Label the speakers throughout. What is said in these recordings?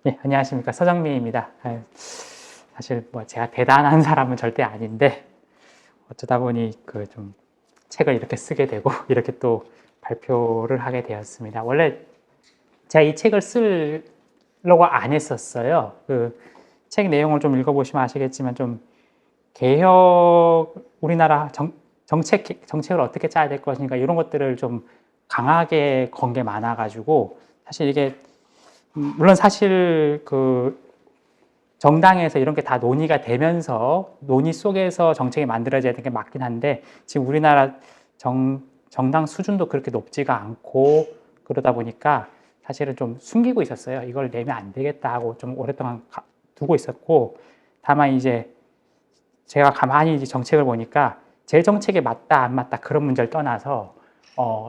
Speaker 1: 네, 안녕하십니까. 서정민입니다. 사실 뭐 제가 대단한 사람은 절대 아닌데 어쩌다 보니 그 좀 책을 이렇게 쓰게 되고 이렇게 또 발표를 하게 되었습니다. 원래 제가 이 책을 쓰려고 안 했었어요. 그 책 내용을 좀 읽어보시면 아시겠지만 좀 개혁, 우리나라 정책을 어떻게 짜야 될 것인가 이런 것들을 좀 강하게 건 게 많아가지고 사실 이게 물론 사실 그 정당에서 이런 게 다 논의가 되면서 논의 속에서 정책이 만들어져야 되는 게 맞긴 한데 지금 우리나라 정당 수준도 그렇게 높지가 않고 그러다 보니까 사실은 좀 숨기고 있었어요. 이걸 내면 안 되겠다 하고 좀 오랫동안 두고 있었고 다만 이제 제가 가만히 이제 정책을 보니까 제 정책에 맞다 안 맞다 그런 문제를 떠나서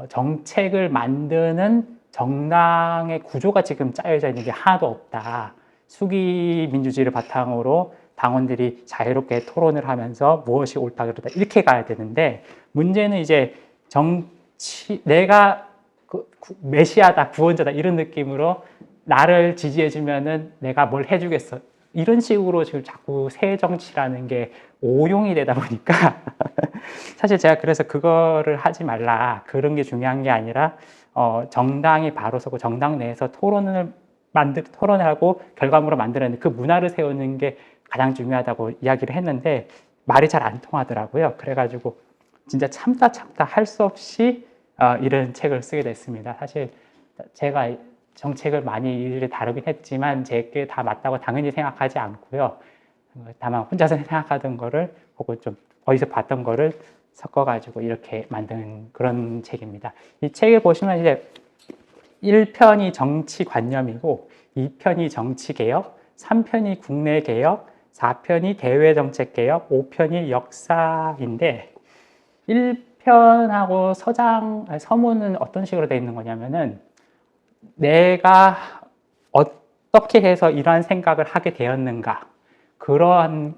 Speaker 1: 정책을 만드는 정당의 구조가 지금 짜여져 있는 게 하나도 없다. 수기 민주주의를 바탕으로 당원들이 자유롭게 토론을 하면서 무엇이 옳다 그르다 이렇게 가야 되는데 문제는 이제 내가 메시아다 구원자다 이런 느낌으로 나를 지지해주면은 내가 뭘 해주겠어 이런 식으로 지금 자꾸 새 정치라는 게 오용이 되다 보니까 사실 제가 그래서 그거를 하지 말라 그런 게 중요한 게 아니라 정당이 바로 서고 정당 내에서 토론을 하고 결과물을 만들어내는 그 문화를 세우는 게 가장 중요하다고 이야기를 했는데 말이 잘 안 통하더라고요. 그래가지고 진짜 참다 할 수 없이 이런 책을 쓰게 됐습니다. 사실 제가 정책을 많이 다루긴 했지만 제게 다 맞다고 당연히 생각하지 않고요. 다만 혼자서 생각하던 거를 혹은 좀 어디서 봤던 거를 섞어가지고 이렇게 만든 그런 책입니다. 이 책을 보시면 이제 1편이 정치관념이고 2편이 정치개혁, 3편이 국내개혁, 4편이 대외정책개혁, 5편이 역사인데 1편하고 서문은 어떤 식으로 되어 있는 거냐면은 내가 어떻게 해서 이러한 생각을 하게 되었는가 그러한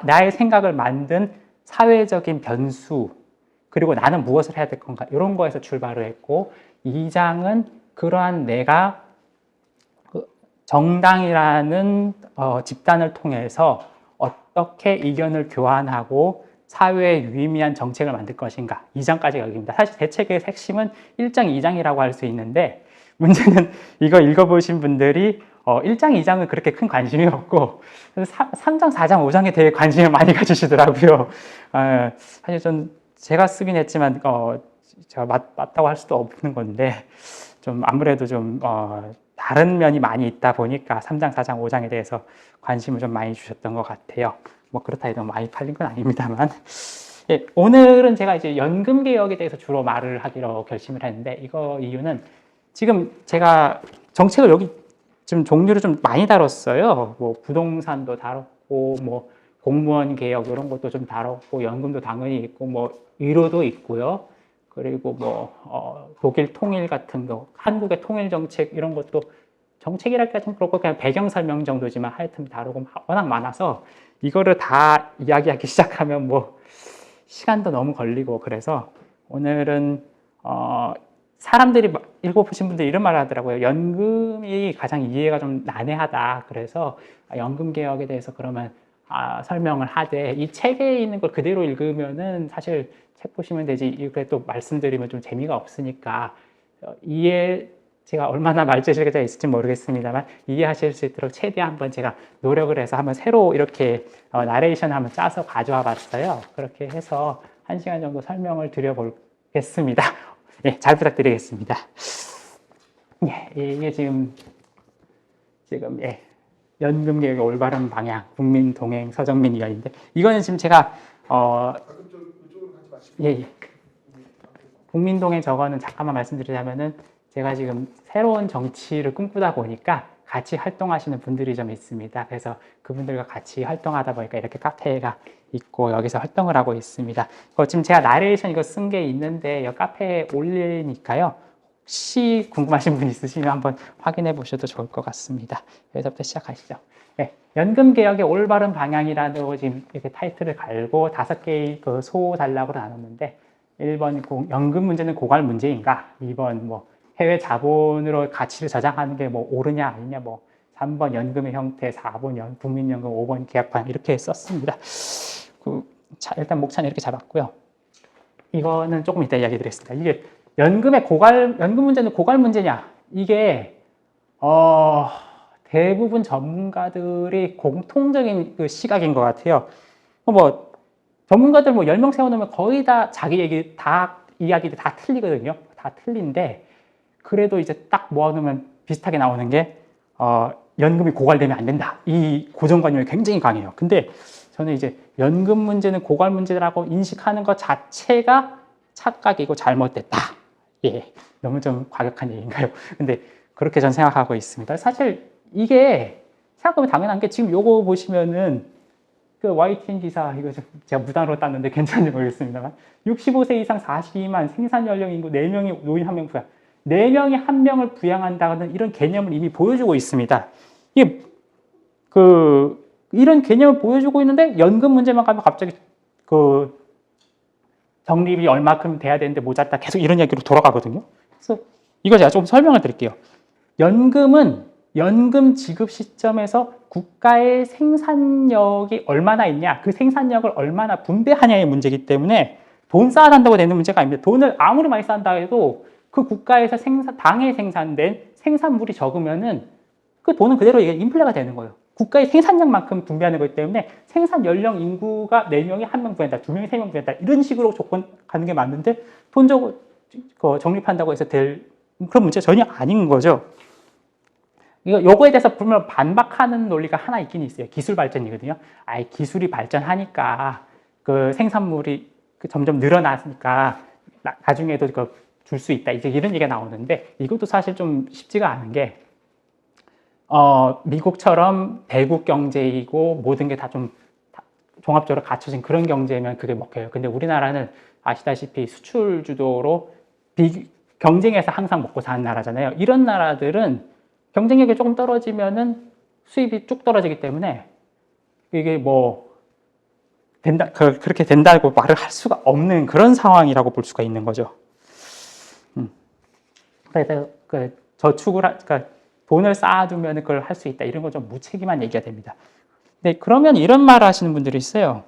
Speaker 1: 나의 생각을 만든 사회적인 변수 그리고 나는 무엇을 해야 될 건가 이런 거에서 출발을 했고 2장은 그러한 내가 정당이라는 집단을 통해서 어떻게 의견을 교환하고 사회에 유의미한 정책을 만들 것인가 2장까지가 여기입니다. 사실 대책의 핵심은 1장, 2장이라고 할 수 있는데 문제는 이거 읽어보신 분들이 1장, 2장은 그렇게 큰 관심이 없고 3장, 4장, 5장에 대해 관심을 많이 가지시더라고요. 사실 제가 쓰긴 했지만 제가 맞다고 할 수도 없는 건데 좀 아무래도 좀 다른 면이 많이 있다 보니까 3장, 4장, 5장에 대해서 관심을 좀 많이 주셨던 것 같아요. 뭐 그렇다 해도 많이 팔린 건 아닙니다만. 예, 오늘은 제가 이제 연금 개혁에 대해서 주로 말을 하기로 결심을 했는데 이유는 지금 제가 정책을 여기 좀 종류를 좀 많이 다뤘어요. 뭐 부동산도 다뤘고 뭐 공무원 개혁 이런 것도 좀 다뤘고 연금도 당연히 있고 뭐 의료도 있고요. 그리고 뭐 독일 통일 같은 거, 한국의 통일 정책 이런 것도 정책이랄까 좀 그렇고 그냥 배경 설명 정도지만 하여튼 다루고 워낙 많아서 이거를 다 이야기하기 시작하면 뭐 시간도 너무 걸리고 그래서 오늘은 사람들이 읽어보신 분들이 이런 말을 하더라고요. 연금이 가장 이해가 좀 난해하다. 그래서 연금 개혁에 대해서 그러면 설명을 하되 이 책에 있는 걸 그대로 읽으면은 사실 책 보시면 되지 이렇게 또 말씀드리면 좀 재미가 없으니까 제가 얼마나 말재주가 있을지 모르겠습니다만 이해하실 수 있도록 최대한 한번 제가 노력을 해서 한번 새로 이렇게 나레이션을 한번 짜서 가져와 봤어요. 그렇게 해서 1시간 정도 설명을 드려보겠습니다. 예, 잘 부탁드리겠습니다. 예, 이게 지금 예, 연금 개혁의 올바른 방향, 국민 동행 서정민 의원인데 이거는 지금 제가 예. 국민 동행 저거는 잠깐만 말씀드리자면은 제가 지금 새로운 정치를 꿈꾸다 보니까 같이 활동하시는 분들이 좀 있습니다. 그래서 그분들과 같이 활동하다 보니까 이렇게 카페가 있고 여기서 활동을 하고 있습니다. 지금 제가 나레이션 이거 쓴 게 있는데 이 카페에 올리니까요. 혹시 궁금하신 분 있으시면 한번 확인해 보셔도 좋을 것 같습니다. 여기서부터 시작하시죠. 네, 연금 개혁의 올바른 방향이라고 지금 이렇게 타이틀을 갈고 5개의 그 소단락으로 나눴는데 1번 연금 문제는 고갈 문제인가? 2번 뭐 해외 자본으로 가치를 저장하는 게 뭐 옳으냐 아니냐 뭐 3번 연금의 형태, 4번 국민연금, 5번 계약판 이렇게 썼습니다. 일단 목차는 이렇게 잡았고요. 이거는 조금 이따 이야기 드리겠습니다. 이게 연금 문제는 고갈 문제냐? 이게, 대부분 전문가들이 공통적인 그 시각인 것 같아요. 뭐, 전문가들 뭐 10명 세워놓으면 거의 다 자기 이야기들 다 틀리거든요. 다 틀린데, 그래도 이제 딱 모아놓으면 비슷하게 나오는 게, 연금이 고갈되면 안 된다. 이 고정관념이 굉장히 강해요. 근데 저는 이제 연금 문제는 고갈 문제라고 인식하는 것 자체가 착각이고 잘못됐다. 예. 너무 좀 과격한 얘기인가요? 근데 그렇게 전 생각하고 있습니다. 사실 이게 생각하면 당연한 게 지금 요거 보시면은 그 YTN 기사 이거 제가 무단으로 땄는데 괜찮은지 모르겠습니다만 65세 이상 42만 생산 연령 인구 4명이 노인 1명 부양 4명이 1명을 부양한다는 이런 개념을 이미 보여주고 있습니다. 이게 이런 개념을 보여주고 있는데 연금 문제만 가면 갑자기 적립이 얼마큼 돼야 되는데 모자다 계속 이런 얘기로 돌아가거든요. 그래서 이거 제가 좀 설명을 드릴게요. 연금은 연금 지급 시점에서 국가의 생산력이 얼마나 있냐, 그 생산력을 얼마나 분배하냐의 문제이기 때문에 돈 쌓아간다고 되는 문제가 아닙니다. 돈을 아무리 많이 쌓는다 해도 그 국가에서 당에 생산된 생산물이 적으면은 그 돈은 그대로 인플레가 되는 거예요. 국가의 생산량만큼 분배하는 거기 때문에 생산 연령 인구가 4명이 1명 부양한다, 2명이 3명 부양한다 이런 식으로 조건 가는 게 맞는데 돈적으로 적립한다고 해서 될 그런 문제가 전혀 아닌 거죠. 요거에 대해서 보면 반박하는 논리가 하나 있긴 있어요. 기술 발전이거든요. 기술이 발전하니까 그 생산물이 점점 늘어나니까 나중에도 줄 수 있다. 이제 이런 얘기가 나오는데 이것도 사실 좀 쉽지가 않은 게 미국처럼 대국 경제이고 모든 게 다 좀 종합적으로 갖춰진 그런 경제면 그게 먹혀요. 근데 우리나라는 아시다시피 수출 주도로 경쟁에서 항상 먹고 사는 나라잖아요. 이런 나라들은 경쟁력이 조금 떨어지면은 수입이 쭉 떨어지기 때문에 이게 그렇게 된다고 말을 할 수가 없는 그런 상황이라고 볼 수가 있는 거죠. 그래서 그러니까 돈을 쌓아두면 그걸 할 수 있다. 이런 건 좀 무책임한 얘기가 됩니다. 근데 그러면 이런 말을 하시는 분들이 있어요.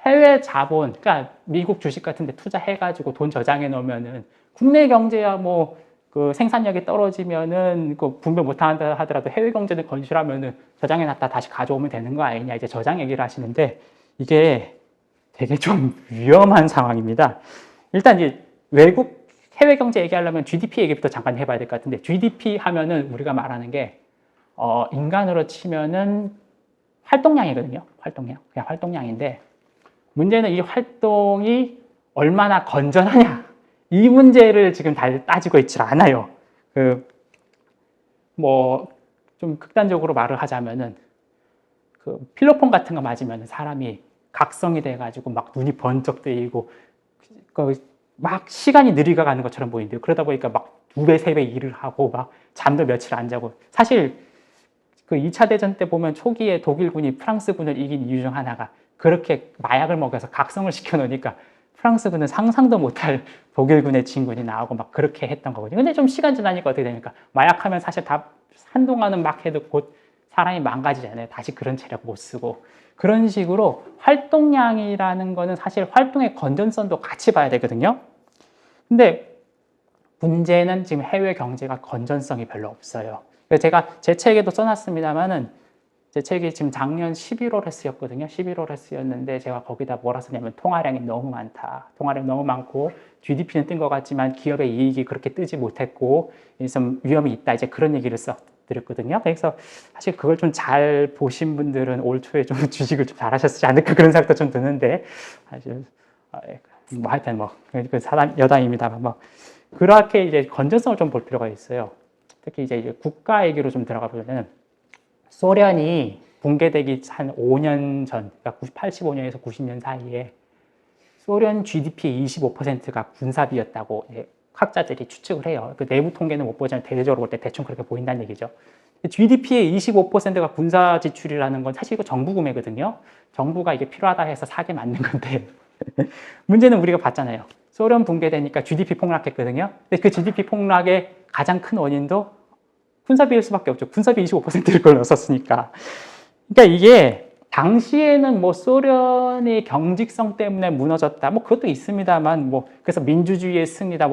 Speaker 1: 해외 자본, 그러니까 미국 주식 같은 데 투자해가지고 돈 저장해 놓으면은 국내 경제야 그 생산력이 떨어지면은 분배 못 한다 하더라도 해외 경제는 건실하면은 저장해 놨다 다시 가져오면 되는 거 아니냐. 이제 저장 얘기를 하시는데 이게 되게 좀 위험한 상황입니다. 일단 이제 해외 경제 얘기하려면 GDP 얘기부터 잠깐 해봐야 될 것 같은데 GDP 하면은 우리가 말하는 게 인간으로 치면은 활동량이거든요. 활동량. 그냥 활동량인데 문제는 이 활동이 얼마나 건전하냐. 이 문제를 지금 잘 따지고 있지 않아요. 좀 극단적으로 말을 하자면은 필로폰 같은 거 맞으면 사람이 각성이 돼가지고 막 눈이 번쩍 뜨이고 막 시간이 느리게 가는 것처럼 보이는데요. 그러다 보니까 막 2배, 3배 일을 하고 막 잠도 며칠 안 자고 사실 2차 대전 때 보면 초기에 독일군이 프랑스군을 이긴 이유 중 하나가 그렇게 마약을 먹여서 각성을 시켜놓으니까 프랑스군은 상상도 못할 독일군의 진군이 나오고 막 그렇게 했던 거거든요. 근데 좀 시간 지나니까 어떻게 됩니까? 마약하면 사실 다 한동안은 막 해도 곧 사람이 망가지잖아요. 다시 그런 체력 못 쓰고. 그런 식으로 활동량이라는 거는 사실 활동의 건전성도 같이 봐야 되거든요. 근데 문제는 지금 해외 경제가 건전성이 별로 없어요. 제가 제 책에도 써놨습니다만은 제 책이 지금 작년 11월에 쓰였거든요. 11월에 쓰였는데 제가 거기다 뭐라 쓰냐면 통화량이 너무 많다. 통화량이 너무 많고 GDP는 뜬 것 같지만 기업의 이익이 그렇게 뜨지 못했고 좀 위험이 있다. 이제 그런 얘기를 써드렸거든요. 그래서 사실 그걸 좀 잘 보신 분들은 올 초에 좀 주식을 좀 잘하셨지 않을까 그런 생각도 좀 드는데 사실 하여튼 사람 여담입니다만 그렇게 이제 건전성을 좀 볼 필요가 있어요. 특히 이제 국가 얘기로 좀 들어가 보면 소련이 붕괴되기 한 5년 전, 그러니까 85년에서 90년 사이에 소련 GDP의 25%가 군사비였다고 학자들이 추측을 해요. 그 내부 통계는 못 보지만 대대적으로 볼 때 대충 그렇게 보인다는 얘기죠. GDP의 25%가 군사 지출이라는 건 사실 이거 정부 구매거든요. 정부가 이게 필요하다 해서 사게 만든 건데 문제는 우리가 봤잖아요. 소련 붕괴되니까 GDP 폭락했거든요. 근데 그 GDP 폭락의 가장 큰 원인도 군사비일 수밖에 없죠. 군사비 25%를 그걸 넣었으니까. 그러니까 이게 당시에는 뭐 소련의 경직성 때문에 무너졌다. 뭐 그것도 있습니다만 뭐 그래서 민주주의의 승리다.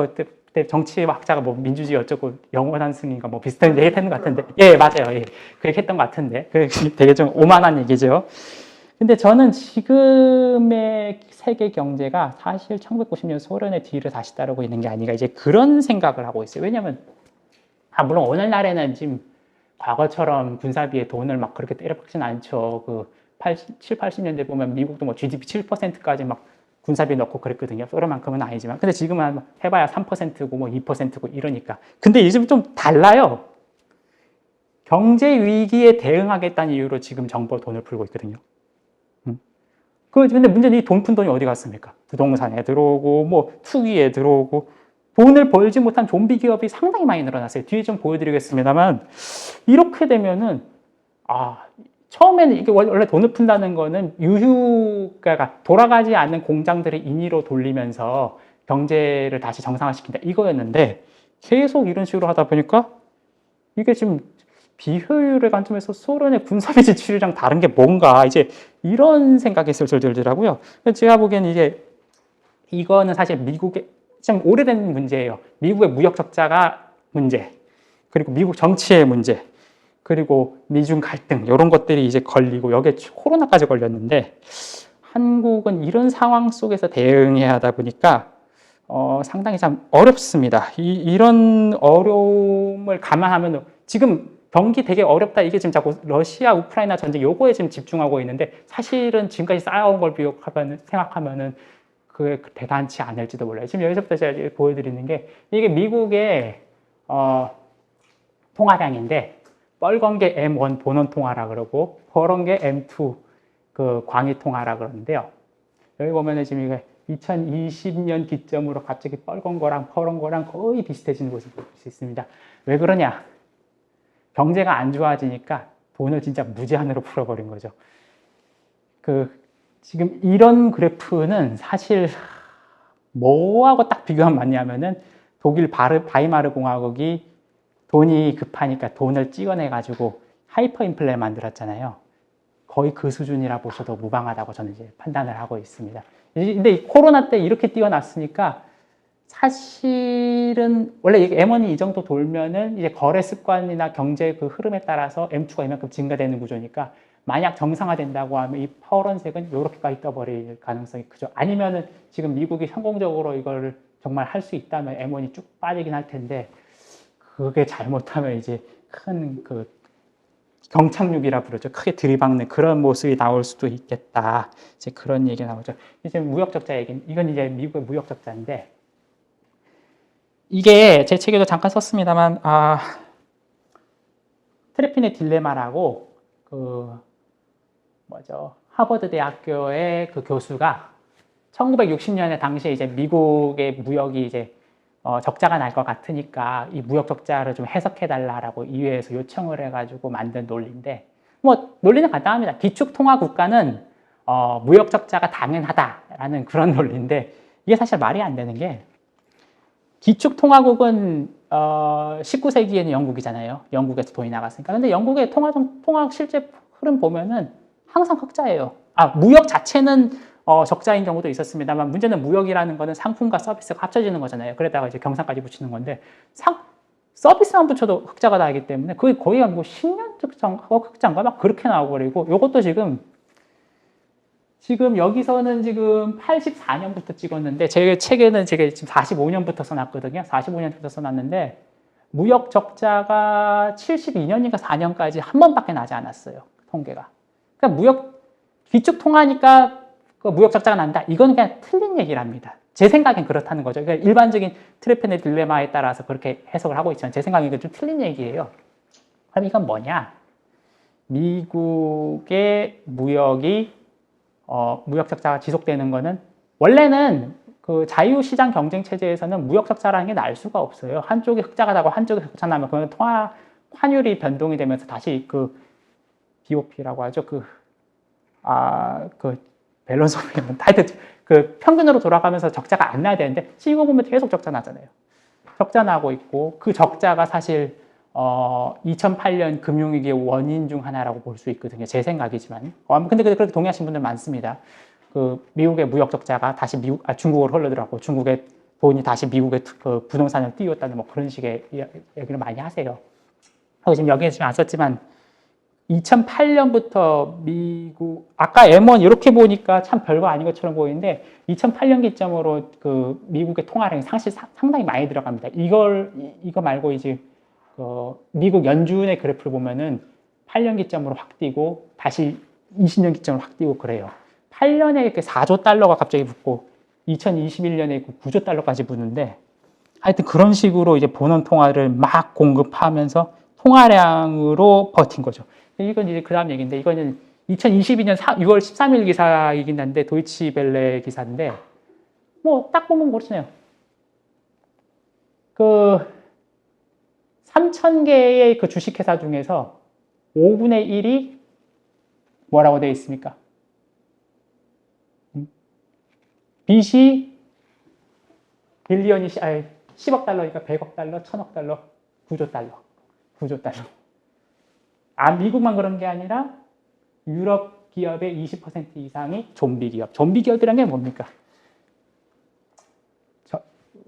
Speaker 1: 그때 정치학자가 뭐 민주주의 어쩌고 영원한 승인가 뭐 비슷한 얘기 했던 것 같은데. 예, 맞아요. 예. 그렇게 했던 것 같은데. 그 되게 좀 오만한 얘기죠. 근데 저는 지금의 세계 경제가 사실 1990년 소련의 뒤를 다시 따르고 있는 게 아닌가 이제 그런 생각을 하고 있어요. 왜냐하면 물론 오늘날에는 지금 과거처럼 군사비에 돈을 막 그렇게 때려박진 않죠. 그 7, 80년대 보면 미국도 뭐 GDP 7%까지 막 군사비 넣고 그랬거든요. 소련만큼은 아니지만. 근데 지금은 해봐야 3%고 뭐 2%고 이러니까. 근데 요즘 좀 달라요. 경제 위기에 대응하겠다는 이유로 지금 정부가 돈을 풀고 있거든요. 근데 문제는 이 돈 푼 돈이 어디 갔습니까? 부동산에 들어오고, 뭐, 투기에 들어오고, 돈을 벌지 못한 좀비 기업이 상당히 많이 늘어났어요. 뒤에 좀 보여드리겠습니다만, 이렇게 되면은, 처음에는 이게 원래 돈을 푼다는 거는 유휴가가 돌아가지 않는 공장들을 인위로 돌리면서 경제를 다시 정상화시킨다. 이거였는데, 계속 이런 식으로 하다 보니까, 이게 지금 비효율의 관점에서 소련의 군사비 지출이랑 다른 게 뭔가 이제 이런 생각이 슬슬 들더라고요. 제가 보기엔 이거는 사실 미국의 좀 오래된 문제예요. 미국의 무역 적자가 문제, 그리고 미국 정치의 문제, 그리고 미중 갈등 이런 것들이 이제 걸리고 여기에 코로나까지 걸렸는데 한국은 이런 상황 속에서 대응해야 하다 보니까 상당히 참 어렵습니다. 이런 어려움을 감안하면 지금 경기 되게 어렵다. 이게 지금 자꾸 러시아, 우크라이나 전쟁 요거에 지금 집중하고 있는데 사실은 지금까지 쌓아온 걸 생각하면은 그게 대단치 않을지도 몰라요. 지금 여기서부터 제가 보여드리는 게 이게 미국의 통화량인데 빨간 게 M1 본원 통화라 그러고 파란 게 M2 그 광의 통화라 그러는데요. 여기 보면은 지금 이게 2020년 기점으로 갑자기 빨간 거랑 파란 거랑 거의 비슷해지는 것을 볼 수 있습니다. 왜 그러냐? 경제가 안 좋아지니까 돈을 진짜 무제한으로 풀어버린 거죠. 지금 이런 그래프는 사실 뭐하고 딱 비교하면 맞냐면은 독일 바이마르 공화국이 돈이 급하니까 돈을 찍어내가지고 하이퍼 인플레 만들었잖아요. 거의 그 수준이라 보셔도 무방하다고 저는 이제 판단을 하고 있습니다. 근데 코로나 때 이렇게 뛰어났으니까 사실은 원래 M1이 이 정도 돌면은 이제 거래 습관이나 경제 그 흐름에 따라서 M2가 이만큼 증가되는 구조니까 만약 정상화된다고 하면 이 파란색은 이렇게까지 떠버릴 가능성이 크죠. 아니면은 지금 미국이 성공적으로 이걸 정말 할 수 있다면 M1이 쭉 빠지긴 할 텐데 그게 잘못하면 이제 큰 경착륙이라 부르죠. 크게 들이박는 그런 모습이 나올 수도 있겠다. 이제 그런 얘기 나오죠. 이제 무역적자 얘기, 이건 이제 미국의 무역적자인데 이게 제 책에도 잠깐 썼습니다만 트레피네 딜레마라고 하버드 대학교의 그 교수가 1960년에 당시에 이제 미국의 무역이 이제 적자가 날 것 같으니까 이 무역 적자를 좀 해석해 달라라고 의회에서 요청을 해가지고 만든 논리인데 뭐 논리는 간단합니다. 기축 통화 국가는 무역 적자가 당연하다라는 그런 논리인데 이게 사실 말이 안 되는 게 기축 통화국은 19세기에는 영국이잖아요. 영국에서 돈이 나갔으니까. 근데 영국의 통화 실제 흐름 보면은 항상 흑자예요. 무역 자체는 적자인 경우도 있었습니다만 문제는 무역이라는 거는 상품과 서비스가 합쳐지는 거잖아요. 그러다가 이제 경상까지 붙이는 건데 서비스만 붙여도 흑자가 나기 때문에 그게 거의 한 10년 흑자인가 막 그렇게 나와버리고 이것도 지금 여기서는 지금 84년부터 찍었는데 제 책에는 제가 지금 45년부터 써놨거든요. 45년부터 써놨는데 무역 적자가 72년인가 4년까지 한 번밖에 나지 않았어요. 통계가. 그러니까 기축 통화니까 그 무역 적자가 난다. 이건 그냥 틀린 얘기랍니다. 제 생각엔 그렇다는 거죠. 그러니까 일반적인 트레피네 딜레마에 따라서 그렇게 해석을 하고 있지만 제 생각엔 좀 틀린 얘기예요. 그럼 이건 뭐냐? 미국의 무역 적자가 지속되는 거는 원래는 그 자유시장 경쟁 체제에서는 무역 적자라는 게 날 수가 없어요. 한쪽이 흑자가 나고 한쪽이 흑자 나면 그건 환율이 변동이 되면서 다시 BOP라고 하죠. 밸런스 오브는 하여튼 그 평균으로 돌아가면서 적자가 안 나야 되는데 지금 보면 계속 적자 나잖아요. 적자 나고 있고 그 적자가 사실 2008년 금융위기의 원인 중 하나라고 볼 수 있거든요. 제 생각이지만. 근데 그렇게 동의하시는 분들 많습니다. 그 미국의 무역 적자가 다시 중국으로 흘러들어가고 중국의 돈이 다시 미국의 그 부동산을 띄웠다는 뭐 그런 식의 얘기를 많이 하세요. 그리고 지금 여기에 지금 안 썼지만 2008년부터 미국, 아까 M1 이렇게 보니까 참 별거 아닌 것처럼 보이는데 2008년 기점으로 그 미국의 통화량이 상당히 많이 들어갑니다. 이거 말고 이제 미국 연준의 그래프를 보면은 8년 기점으로 확 뛰고 다시 20년 기점으로 확 뛰고 그래요. 8년에 이렇게 4조 달러가 갑자기 붙고 2021년에 9조 달러까지 붙는데 하여튼 그런 식으로 이제 본원 통화를 막 공급하면서 통화량으로 버틴 거죠. 이건 이제 그 다음 얘기인데 이거는 2022년 6월 13일 기사이긴 한데 도이치벨레 기사인데 뭐 딱 보면 그렇잖아요. 그 3,000개의 그 주식회사 중에서 5분의 1이 뭐라고 되어 있습니까? 빚이 빌리언이 10억 달러니까 100억 달러, 1000억 달러, 9조 달러. 9조 달러. 미국만 그런 게 아니라 유럽 기업의 20% 이상이 좀비 기업. 좀비 기업이라는 게 뭡니까?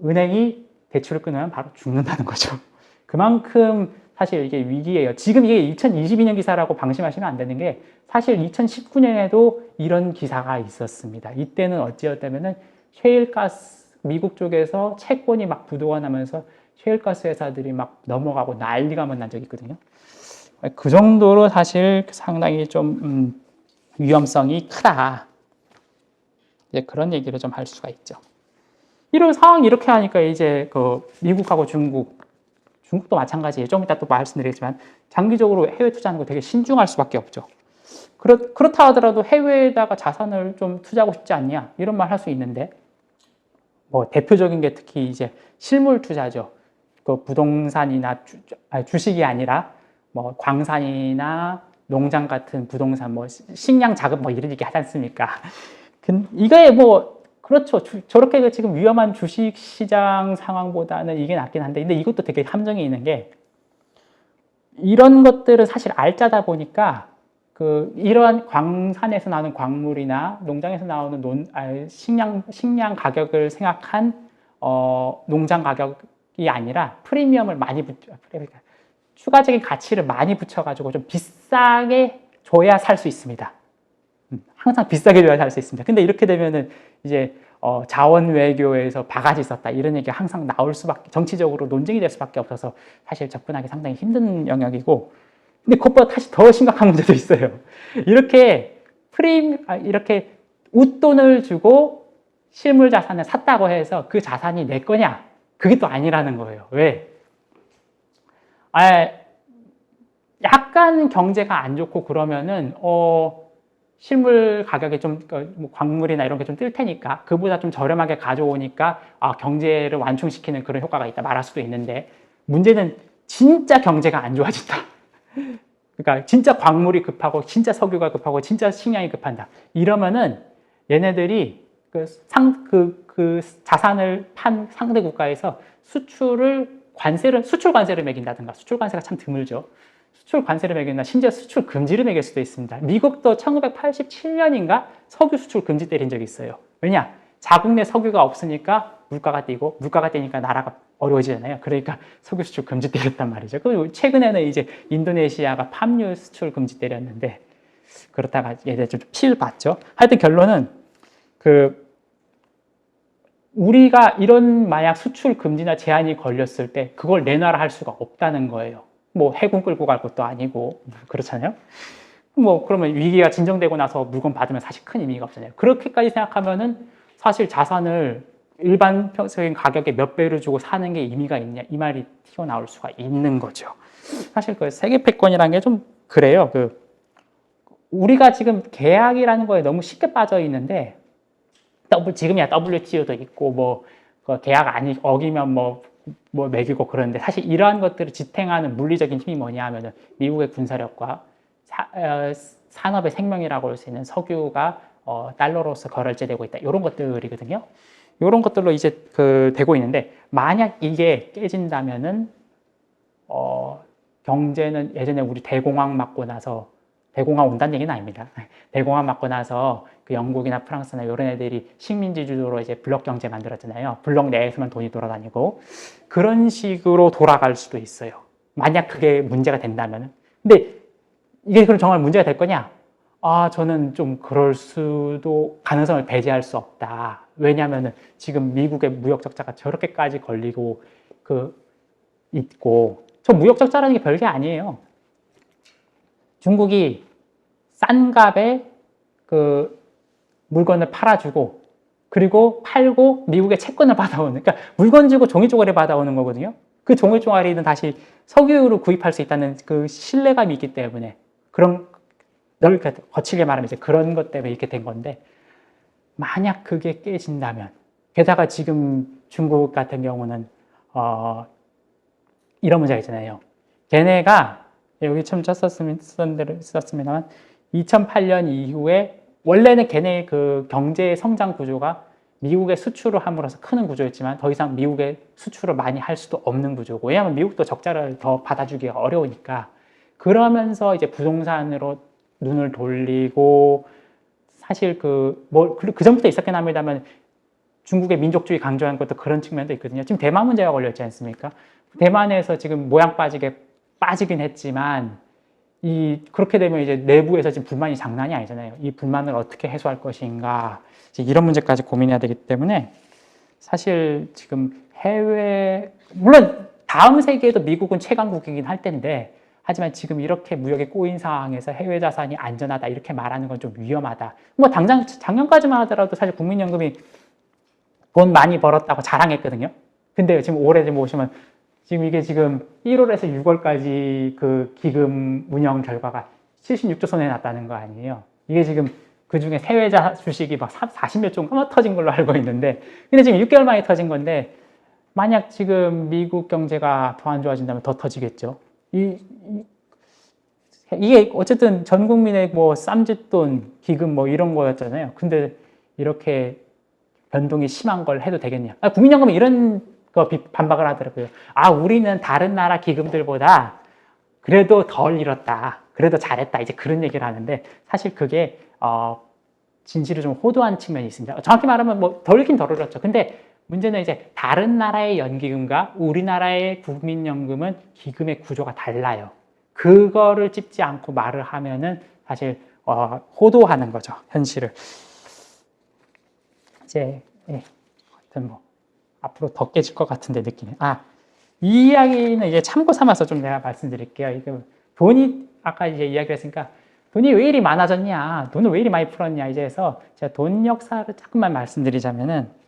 Speaker 1: 은행이 대출을 끊으면 바로 죽는다는 거죠. 그만큼 사실 이게 위기예요. 지금 이게 2022년 기사라고 방심하시면 안 되는 게 사실 2019년에도 이런 기사가 있었습니다. 이때는 어찌였다면은 셰일가스 미국 쪽에서 채권이 막 부도가 나면서 셰일가스 회사들이 막 넘어가고 난리가 난 적이 있거든요. 그 정도로 사실 상당히 좀 위험성이 크다. 이제 그런 얘기를 좀 할 수가 있죠. 이런 상황이 이렇게 하니까 이제 그 미국하고 중국도 마찬가지예요. 좀 이따 또 말씀드리겠지만 장기적으로 해외 투자하는 거 되게 신중할 수밖에 없죠. 그렇다 하더라도 해외에다가 자산을 좀 투자하고 싶지 않냐 이런 말 할 수 있는데 뭐 대표적인 게 특히 이제 실물 투자죠. 그 부동산이나 주식이 아니라 뭐 광산이나 농장 같은 부동산, 뭐 식량 자금 뭐 이런 얘기 하지 않습니까? 이게 뭐 그렇죠. 저렇게 지금 위험한 주식 시장 상황보다는 이게 낫긴 한데, 근데 이것도 되게 함정이 있는 게 이런 것들은 사실 알짜다 보니까 그 이러한 광산에서 나오는 광물이나 농장에서 나오는 식량 가격을 생각한 농장 가격이 아니라 프리미엄을 많이 추가적인 가치를 많이 붙여가지고 좀 비싸게 줘야 살 수 있습니다. 항상 비싸게 줘야 살 수 있습니다. 근데 이렇게 되면은 이제 자원 외교에서 바가지 썼다 이런 얘기가 항상 나올 수밖에, 정치적으로 논쟁이 될 수밖에 없어서 사실 접근하기 상당히 힘든 영역이고, 근데 그것보다 다시 더 심각한 문제도 있어요. 이렇게 이렇게 웃돈을 주고 실물 자산을 샀다고 해서 그 자산이 내 거냐? 그게 또 아니라는 거예요. 왜? 약간 경제가 안 좋고 그러면은 실물 가격이 좀 뭐 광물이나 이런 게 좀 뜰 테니까 그보다 좀 저렴하게 가져오니까 경제를 완충시키는 그런 효과가 있다 말할 수도 있는데, 문제는 진짜 경제가 안 좋아진다. 그러니까 진짜 광물이 급하고 진짜 석유가 급하고 진짜 식량이 급한다. 이러면은 얘네들이 그 자산을 판 상대 국가에서 수출 관세를 매긴다든가, 수출 관세가 참 드물죠. 수출 관세를 매긴다, 심지어 수출 금지를 매길 수도 있습니다. 미국도 1987년인가 석유 수출 금지 때린 적이 있어요. 왜냐? 자국 내 석유가 없으니까 물가가 뛰고, 물가가 뛰니까 나라가 어려워지잖아요. 그러니까 석유 수출 금지 때렸단 말이죠. 그리고 최근에는 이제 인도네시아가 팜유 수출 금지 때렸는데, 그렇다가 얘들 좀 피를 봤죠. 하여튼 결론은 우리가 이런 만약 수출 금지나 제한이 걸렸을 때 그걸 내놔라 할 수가 없다는 거예요. 뭐 해군 끌고 갈 것도 아니고 그렇잖아요. 뭐 그러면 위기가 진정되고 나서 물건 받으면 사실 큰 의미가 없잖아요. 그렇게까지 생각하면은 사실 자산을 일반적인 가격에 몇 배를 주고 사는 게 의미가 있냐 이 말이 튀어나올 수가 있는 거죠. 사실 그 세계 패권이라는 게 좀 그래요. 우리가 지금 계약이라는 거에 너무 쉽게 빠져 있는데, 지금이야 WTO도 있고 그 계약 어기면 뭐 매기고 그러는데, 사실 이러한 것들을 지탱하는 물리적인 힘이 뭐냐 하면은 미국의 군사력과 산업의 생명이라고 할 수 있는 석유가 달러로서 거래되고 있다. 이런 것들이거든요. 이런 것들로 이제 되고 있는데 만약 이게 깨진다면은 경제는 예전에 우리 대공황 맞고 나서 대공황 온다는 얘기는 아닙니다. 대공황 맞고 나서 그 영국이나 프랑스나 이런 애들이 식민지 주도로 이제 블록 경제 만들었잖아요. 블록 내에서만 돈이 돌아다니고 그런 식으로 돌아갈 수도 있어요. 만약 그게 문제가 된다면은. 근데 이게 그럼 정말 문제가 될 거냐? 저는 좀 그럴 수도 가능성을 배제할 수 없다. 왜냐하면은 지금 미국의 무역 적자가 저렇게까지 걸리고 있고 저 무역 적자라는 게 별게 아니에요. 중국이 싼 값에 물건을 팔아주고 그리고 팔고 미국의 채권을 받아오는 그러니까 물건 주고 종이 쪼가리 받아오는 거거든요. 그 종이 쪼가리는 다시 석유로 구입할 수 있다는 그 신뢰감이 있기 때문에 그런 거칠게 말하면 이제 그런 것 때문에 이렇게 된 건데 만약 그게 깨진다면 게다가 지금 중국 같은 경우는 이런 문제가 있잖아요. 걔네가 여기 처음 썼습니다만 2008년 이후에 원래는 걔네의 그 경제 성장 구조가 미국의 수출을 함으로써 크는 구조였지만 더 이상 미국의 수출을 많이 할 수도 없는 구조고 왜냐하면 미국도 적자를 더 받아주기가 어려우니까 그러면서 이제 부동산으로 눈을 돌리고 사실 그 전부터 있었긴 합니다만 중국의 민족주의 강조한 것도 그런 측면도 있거든요. 지금 대만 문제가 걸렸지 않습니까? 대만에서 지금 모양 빠지긴 했지만 그렇게 되면 이제 내부에서 지금 불만이 장난이 아니잖아요. 이 불만을 어떻게 해소할 것인가 이런 문제까지 고민해야 되기 때문에 사실 지금 물론 다음 세기에도 미국은 최강국이긴 할 텐데 하지만 지금 이렇게 무역에 꼬인 상황에서 해외 자산이 안전하다 이렇게 말하는 건 좀 위험하다. 뭐 당장 작년까지만 하더라도 사실 국민연금이 돈 많이 벌었다고 자랑했거든요. 근데 지금 올해 좀 보시면 지금 이게 지금 1월에서 6월까지 그 기금 운영 결과가 76조 손해 났다는 거 아니에요. 이게 지금 그 중에 세외자 주식이 막 40몇 조가 터진 걸로 알고 있는데 근데 지금 6개월 만에 터진 건데 만약 지금 미국 경제가 더 안 좋아진다면 더 터지겠죠. 이게 어쨌든 전 국민의 뭐 쌈짓돈, 기금 뭐 이런 거였잖아요. 근데 이렇게 변동이 심한 걸 해도 되겠냐. 국민연금은 이런 거 반박을 하더라고요. 우리는 다른 나라 기금들보다 그래도 덜 잃었다. 그래도 잘했다. 이제 그런 얘기를 하는데 사실 그게 진실을 좀 호도한 측면이 있습니다. 정확히 말하면 뭐 덜 잃긴 덜 잃었죠. 근데 문제는 이제 다른 나라의 연기금과 우리나라의 국민연금은 기금의 구조가 달라요. 그거를 찝지 않고 말을 하면은 사실 호도하는 거죠. 현실을. 이제 하여튼 뭐 앞으로 더 깨질 것 같은데 느끼네. 이 이야기는 이제 참고 삼아서 좀 내가 말씀드릴게요. 이게 돈이 아까 이제 이야기를 했으니까 돈이 왜 이리 많아졌냐, 돈을 왜 이리 많이 풀었냐 이제 해서 제가 돈 역사를 조금만 말씀드리자면은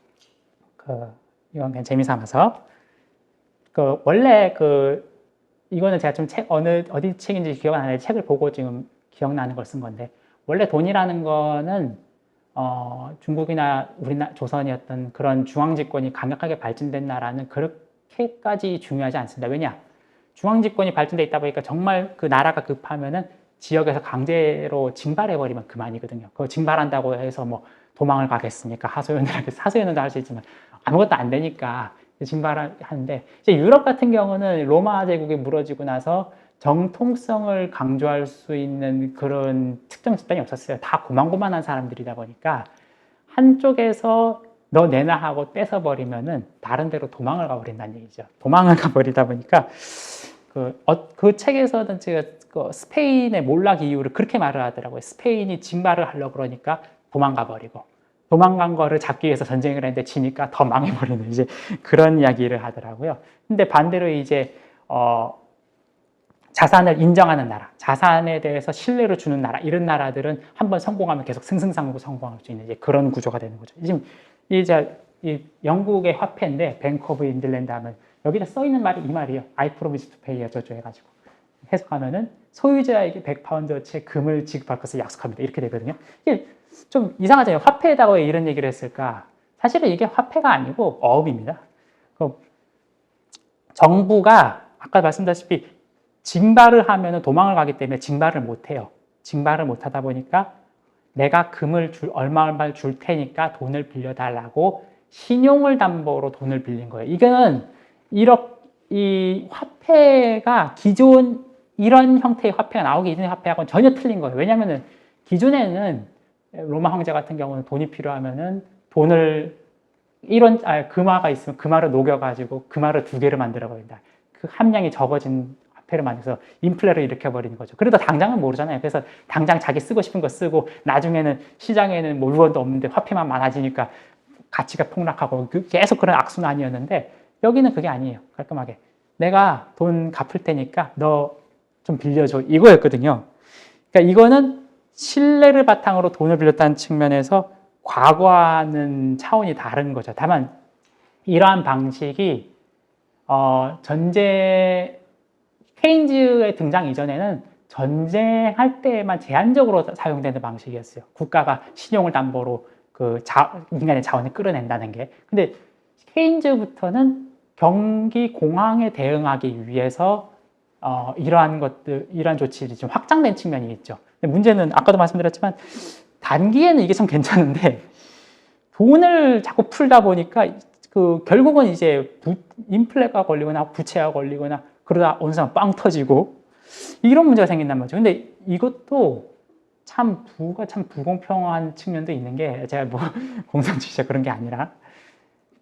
Speaker 1: 이건 그냥 재미삼아서 원래 이거는 제가 좀 어디 책인지 기억 안 나는데 책을 보고 지금 기억나는 걸 쓴 건데 원래 돈이라는 거는 중국이나 우리나라 조선이었던 그런 중앙집권이 강력하게 발전된 나라는 그렇게까지 중요하지 않습니다. 왜냐? 중앙집권이 발전돼 있다 보니까 정말 그 나라가 급하면은 지역에서 강제로 징발해버리면 그만이거든요. 그거 징발한다고 해서 뭐 도망을 가겠습니까? 하소연을 할 수 있지만 아무것도 안 되니까 징발을 하는데 이제 유럽 같은 경우는 로마 제국이 무너지고 나서 정통성을 강조할 수 있는 그런 특정 집단이 없었어요. 다 고만고만한 사람들이다 보니까 한쪽에서 너 내놔 하고 뺏어버리면은 다른 데로 도망을 가버린다는 얘기죠. 도망을 가버리다 보니까 그 책에서는 제가 스페인의 몰락 이유를 그렇게 말을 하더라고요. 스페인이 징발을 하려고 그러니까 도망가버리고 도망간 거를 잡기 위해서 전쟁을 했는데 지니까 더 망해버리는 이제 그런 이야기를 하더라고요. 근데 반대로 이제 자산을 인정하는 나라, 자산에 대해서 신뢰를 주는 나라, 이런 나라들은 한번 성공하면 계속 승승장구 성공할 수 있는 이제 그런 구조가 되는 거죠. 지금 이 영국의 화폐인데 뱅크 오브 잉글랜드 하면 여기다 써 있는 말이 이 말이에요. I promise to pay 어쩌고 해가지고 해석하면은 소유자에게 100파운드어치의 금을 지급할 것을 약속합니다. 이렇게 되거든요. 이게 좀 이상하잖아요. 화폐에다가 왜 이런 얘기를 했을까? 사실은 이게 화폐가 아니고 어업입니다. 정부가 아까 말씀드렸다시피 징발을 하면 도망을 가기 때문에 징발을 못 해요. 징발을 못 하다 보니까 내가 금을 얼마 줄 테니까 돈을 빌려달라고 신용을 담보로 돈을 빌린 거예요. 이거는 이 화폐가 기존 이런 형태의 화폐가 나오기 이전의 화폐하고는 전혀 틀린 거예요. 왜냐하면 기존에는 로마 황제 같은 경우는 돈이 필요하면은 돈을 금화가 있으면 금화를 녹여가지고 금화를 2개를 만들어 버린다. 그 함량이 적어진 화폐를 만들어서 인플레를 일으켜버리는 거죠. 그래도 당장은 모르잖아요. 그래서 당장 자기 쓰고 싶은 거 쓰고 나중에는 시장에는 뭐 물건도 없는데 화폐만 많아지니까 가치가 폭락하고 계속 그런 악순환이었는데 여기는 그게 아니에요. 깔끔하게. 내가 돈 갚을 테니까 너 좀 빌려줘. 이거였거든요. 그러니까 이거는 신뢰를 바탕으로 돈을 빌렸다는 측면에서 과거와는 차원이 다른 거죠. 다만 이러한 방식이 케인즈의 등장 이전에는 전쟁할 때만 제한적으로 사용되는 방식이었어요. 국가가 신용을 담보로 인간의 자원을 끌어낸다는 게. 근데 케인즈부터는 경기 공황에 대응하기 위해서 이러한 조치들이 좀 확장된 측면이 있죠. 근데 문제는 아까도 말씀드렸지만 단기에는 이게 참 괜찮은데 돈을 자꾸 풀다 보니까 결국은 이제 인플레가 걸리거나 부채가 걸리거나 그러다 어느 순간 빵 터지고 이런 문제가 생긴단 말이죠. 근데 이것도 참 불공평한 측면도 있는 게 제가 뭐 공상주의자 그런 게 아니라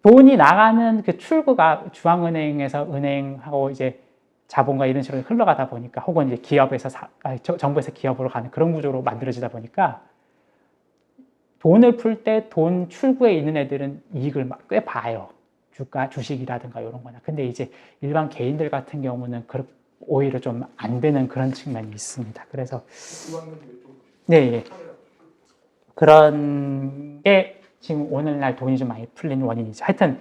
Speaker 1: 돈이 나가는 그 출구가 중앙은행에서 은행하고 이제 자본과 이런 식으로 흘러가다 보니까 혹은 이제 정부에서 기업으로 가는 그런 구조로 만들어지다 보니까 돈을 풀 때 돈 출구에 있는 애들은 이익을 꽤 봐요. 주식이라든가 이런 거나. 근데 이제 일반 개인들 같은 경우는 오히려 좀 안 되는 그런 측면이 있습니다. 그래서 네, 그런 게 지금 오늘날 돈이 좀 많이 풀린 원인이죠. 하여튼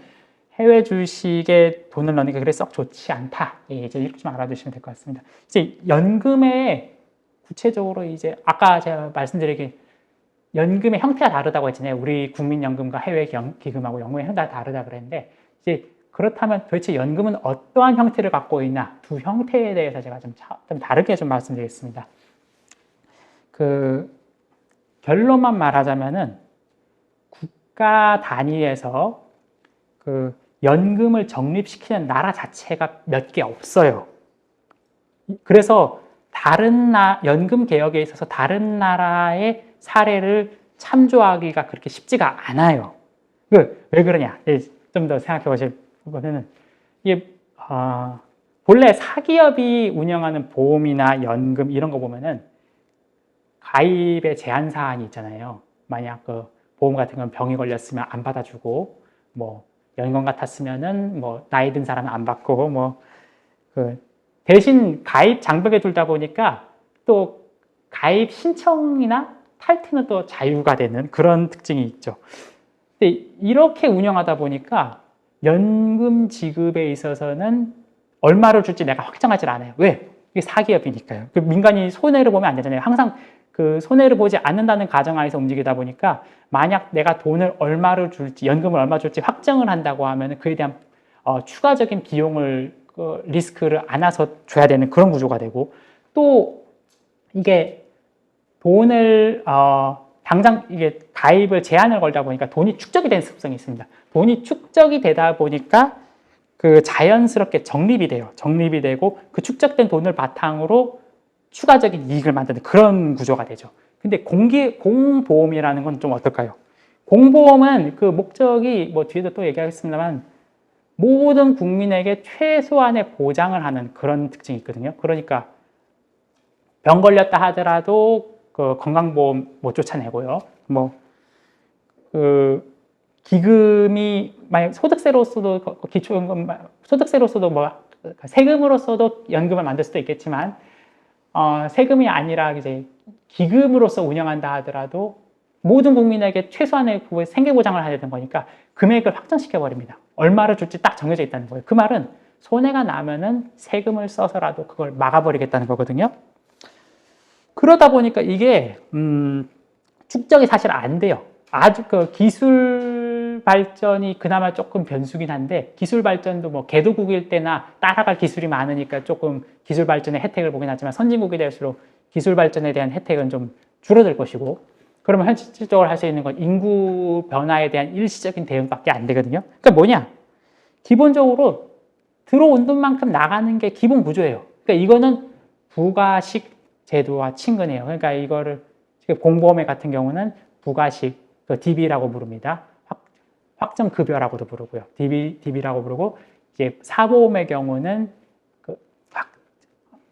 Speaker 1: 해외 주식에 돈을 넣는 게 그래 썩 좋지 않다. 이제 이렇게 좀 알아두시면 될 것 같습니다. 이제 연금에 구체적으로 이제 아까 제가 말씀드리기 연금의 형태가 다르다고 했잖아요. 우리 국민연금과 해외 기금하고 연금의 형태가 다르다 그랬는데 이제 그렇다면 도대체 연금은 어떠한 형태를 갖고 있나? 두 형태에 대해서 제가 좀 다르게 좀 말씀드리겠습니다. 결론만 말하자면은 국가 단위에서 연금을 적립시키는 나라 자체가 몇 개 없어요. 그래서 연금 개혁에 있어서 다른 나라의 사례를 참조하기가 그렇게 쉽지가 않아요. 왜 그러냐? 좀 더 생각해 보시면은 이게 본래 사기업이 운영하는 보험이나 연금 이런 거 보면은 가입의 제한 사항이 있잖아요. 만약 보험 같은 건 병이 걸렸으면 안 받아주고 뭐 연금 같았으면은 뭐 나이 든 사람은 안 받고 대신 가입 장벽에 둘다 보니까 또 가입 신청이나 탈퇴는 또 자유가 되는 그런 특징이 있죠. 근데 이렇게 운영하다 보니까 연금 지급에 있어서는 얼마를 줄지 내가 확정하지 않아요. 왜? 이게 사기업이니까요. 민간이 손해를 보면 안 되잖아요. 항상 손해를 보지 않는다는 가정하에서 움직이다 보니까 만약 내가 돈을 얼마를 줄지, 연금을 얼마 줄지 확정을 한다고 하면 그에 대한 추가적인 비용을 리스크를 안아서 줘야 되는 그런 구조가 되고 또 이게 돈을 당장 이게 가입을 제한을 걸다 보니까 돈이 축적이 되는 습성이 있습니다. 돈이 축적이 되다 보니까 자연스럽게 적립이 돼요. 적립이 되고 그 축적된 돈을 바탕으로 추가적인 이익을 만드는 그런 구조가 되죠. 근데 공보험이라는 건 좀 어떨까요? 공보험은 목적이 뭐 뒤에도 또 얘기하겠습니다만 모든 국민에게 최소한의 보장을 하는 그런 특징이 있거든요. 그러니까 병 걸렸다 하더라도 건강보험 못 쫓아내고요. 기금이 만약 소득세로서도 기초연금 소득세로서도 세금으로서도 연금을 만들 수도 있겠지만 세금이 아니라 이제 기금으로서 운영한다 하더라도 모든 국민에게 최소한의 생계보장을 해야 되는 거니까 금액을 확정시켜 버립니다. 얼마를 줄지 딱 정해져 있다는 거예요. 그 말은 손해가 나면은 세금을 써서라도 그걸 막아버리겠다는 거거든요. 그러다 보니까 이게 축적이 사실 안 돼요. 아주 기술 발전이 그나마 조금 변수긴 한데 기술 발전도 뭐 개도국일 때나 따라갈 기술이 많으니까 조금 기술 발전의 혜택을 보긴 하지만 선진국이 될수록 기술 발전에 대한 혜택은 좀 줄어들 것이고 그러면 현실적으로 할 수 있는 건 인구 변화에 대한 일시적인 대응밖에 안 되거든요. 그러니까 뭐냐? 기본적으로 들어온 돈만큼 나가는 게 기본 구조예요. 그러니까 이거는 부가식 제도와 친근해요. 그러니까 이거를 공보험회 같은 경우는 부가식, DB라고 부릅니다. 확정급여라고도 부르고요. DB라고 부르고, 이제 사보험의 경우는 그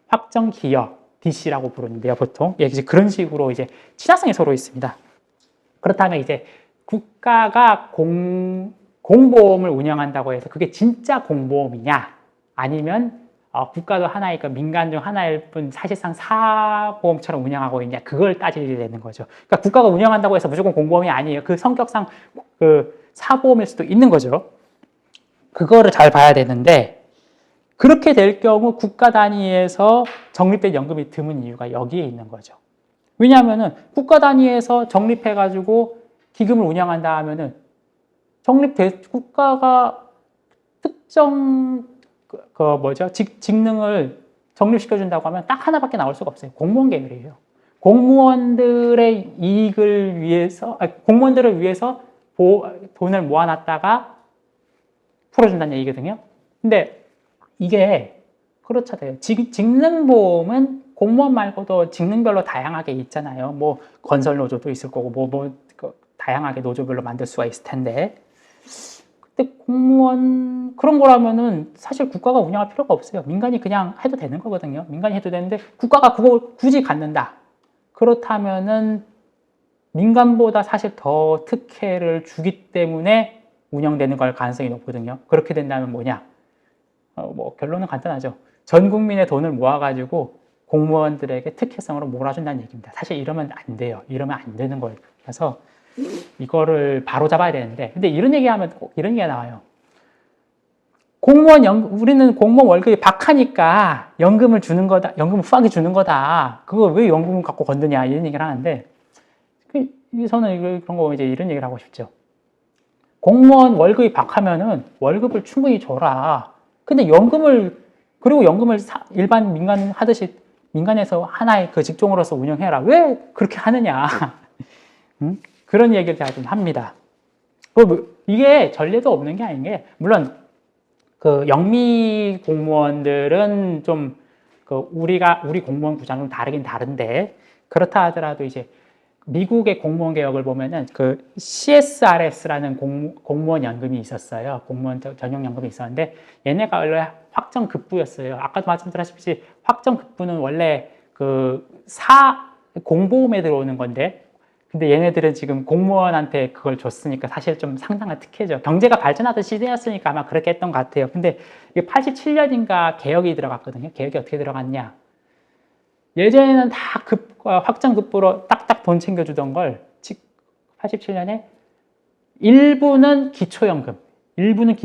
Speaker 1: 확정기여, DC라고 부르는데요, 보통. 예, 이제 그런 식으로 이제 친화성이 서로 있습니다. 그렇다면 이제 국가가 공보험을 운영한다고 해서 그게 진짜 공보험이냐? 아니면 국가도 하나이니까 민간 중 하나일 뿐 사실상 사보험처럼 운영하고 있냐? 그걸 따지게 되는 거죠. 그러니까 국가가 운영한다고 해서 무조건 공보험이 아니에요. 그 성격상 그 사보험일 수도 있는 거죠. 그거를 잘 봐야 되는데, 그렇게 될 경우 국가 단위에서 적립된 연금이 드문 이유가 여기에 있는 거죠. 왜냐하면은 국가 단위에서 적립해가지고 기금을 운영한다 하면은 국가가 특정 직능을 적립시켜준다고 하면 딱 하나밖에 나올 수가 없어요. 공무원 계열이에요. 공무원들의 이익을 위해서, 공무원들을 위해서 돈을 모아놨다가 풀어준다는 얘기거든요. 근데 이게 그렇잖아요. 직능보험은 공무원 말고도 직능별로 다양하게 있잖아요. 뭐 건설 노조도 있을 거고 다양하게 노조별로 만들 수가 있을 텐데, 근데 공무원 그런 거라면은 사실 국가가 운영할 필요가 없어요. 민간이 그냥 해도 되는 거거든요. 민간이 해도 되는데 국가가 그걸 굳이 갖는다. 그렇다면은 민간보다 사실 더 특혜를 주기 때문에 운영되는 걸 가능성이 높거든요. 그렇게 된다면 뭐냐? 뭐 결론은 간단하죠. 전 국민의 돈을 모아가지고 공무원들에게 특혜성으로 몰아준다는 얘기입니다. 사실 이러면 안 돼요. 이러면 안 되는 거예요. 그래서 이거를 바로 잡아야 되는데, 근데 이런 얘기하면 꼭 이런 얘기가 나와요. 우리는 공무원 월급이 박하니까 연금을 주는 거다. 연금을 후하게 주는 거다. 그거 왜 연금을 갖고 건드냐 이런 얘기를 하는데, 저는 그런 거 이제 이런 얘기를 하고 싶죠. 공무원 월급이 박하면은 월급을 충분히 줘라. 근데 그리고 연금을 일반 민간 하듯이 민간에서 하나의 그 직종으로서 운영해라. 왜 그렇게 하느냐. 그런 얘기를 제가 좀 합니다. 이게 전례도 없는 게 아닌 게, 물론 그 영미 공무원들은 좀 우리 공무원 구조는 좀 다르긴 다른데, 그렇다 하더라도 이제 미국의 공무원 개혁을 보면은 그 CSRS라는 공무원 연금이 있었어요. 공무원 전용 연금이 있었는데, 얘네가 원래 확정급부였어요. 아까도 말씀드렸다시피 확정급부는 원래 공보험에 들어오는 건데, 근데 얘네들은 지금 공무원한테 그걸 줬으니까 사실 좀 상당한 특혜죠. 경제가 발전하던 시대였으니까 아마 그렇게 했던 것 같아요. 근데 이게 87년인가 개혁이 들어갔거든요. 개혁이 어떻게 들어갔냐? 예전에는 다 확정급부로 딱딱 돈 챙겨주던 걸 87년에 일부는 기초연금, 일부는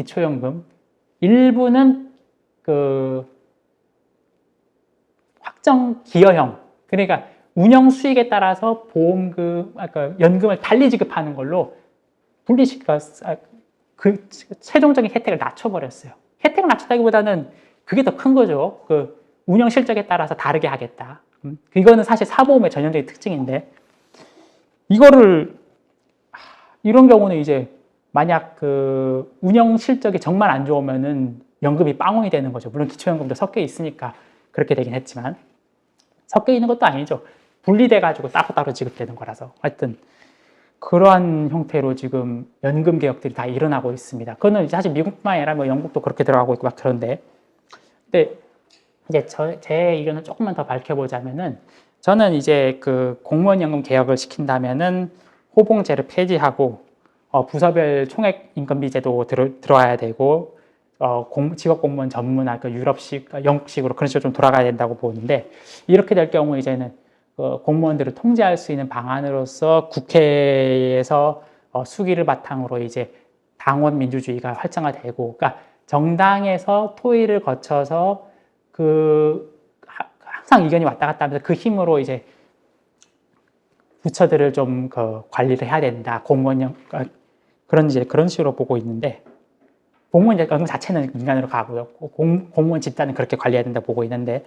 Speaker 1: 확정기여형. 그러니까 운영 수익에 따라서 연금을 달리 지급하는 걸로 최종적인 혜택을 낮춰버렸어요. 혜택을 낮췄다기보다는 그게 더 큰 거죠. 운영 실적에 따라서 다르게 하겠다. 이거는 사실 사보험의 전형적인 특징인데, 이런 경우는 이제 만약 운영 실적이 정말 안 좋으면은 연금이 빵원이 되는 거죠. 물론 기초연금도 섞여 있으니까 그렇게 되긴 했지만, 섞여 있는 것도 아니죠. 분리돼가지고 따로따로 지급되는 거라서. 하여튼 그러한 형태로 지금 연금 개혁들이 다 일어나고 있습니다. 그거는 사실 미국뿐만 아니라 뭐 영국도 그렇게 들어가고 있고 막 그런데, 근데 이제 제 의견을 조금만 더 밝혀보자면은, 저는 이제 공무원 연금 개혁을 시킨다면은 호봉제를 폐지하고 부서별 총액 인건비 제도 들어와야 되고, 직업 공무원 전문화, 유럽식, 영국식으로 그런 식으로 좀 돌아가야 된다고 보는데, 이렇게 될 경우 이제는 공무원들을 통제할 수 있는 방안으로서 국회에서 수기를 바탕으로 이제 당원 민주주의가 활성화되고, 그러니까 정당에서 토의를 거쳐서 항상 의견이 왔다 갔다 하면서 그 힘으로 이제 부처들을 좀 관리를 해야 된다. 그런 식으로 보고 있는데, 공무원 연금 자체는 민간으로 가고요. 공무원 집단은 그렇게 관리해야 된다 보고 있는데,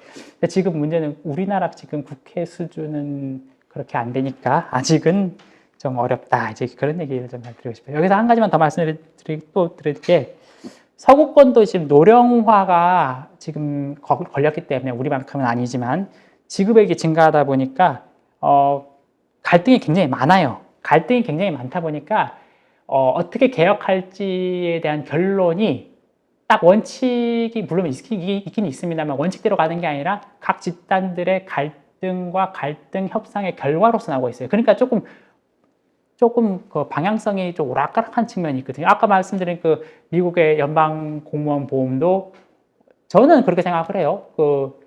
Speaker 1: 지금 문제는 우리나라 지금 국회 수준은 그렇게 안 되니까 아직은 좀 어렵다. 이제 그런 얘기를 좀 드리고 싶어요. 여기서 한 가지만 더 드릴 게 서구권도 지금 노령화가 지금 걸렸기 때문에 우리만큼은 아니지만 지급액이 증가하다 보니까 갈등이 굉장히 많아요. 갈등이 굉장히 많다 보니까 어떻게 개혁할지에 대한 결론이 딱 원칙이 물론 있긴 있습니다만 원칙대로 가는 게 아니라 각 집단들의 갈등과 갈등 협상의 결과로서 나오고 있어요. 그러니까 조금 그 방향성이 좀 오락가락한 측면이 있거든요. 아까 말씀드린 그 미국의 연방 공무원 보험도 저는 그렇게 생각을 해요. 그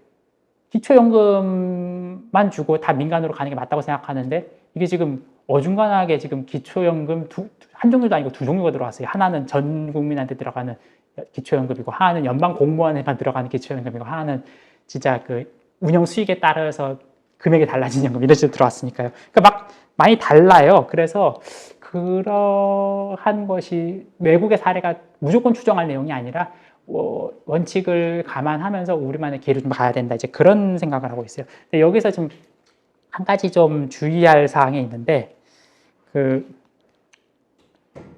Speaker 1: 기초연금만 주고 다 민간으로 가는 게 맞다고 생각하는데 이게 지금 어중간하게 지금 기초연금 한 종류도 아니고 두 종류가 들어왔어요. 하나는 전 국민한테 들어가는 기초연금이고 하나는 연방 공무원에만 들어가는 기초연금이고 하나는 진짜 그 운영 수익에 따라서 금액이 달라진 연금 이런 식으로 들어왔으니까요. 그러니까 막 많이 달라요. 그래서 그러한 것이 외국의 사례가 무조건 추정할 내용이 아니라 원칙을 감안하면서 우리만의 길을 좀 가야 된다. 이제 그런 생각을 하고 있어요. 근데 여기서 좀 한 가지 좀 주의할 사항이 있는데 그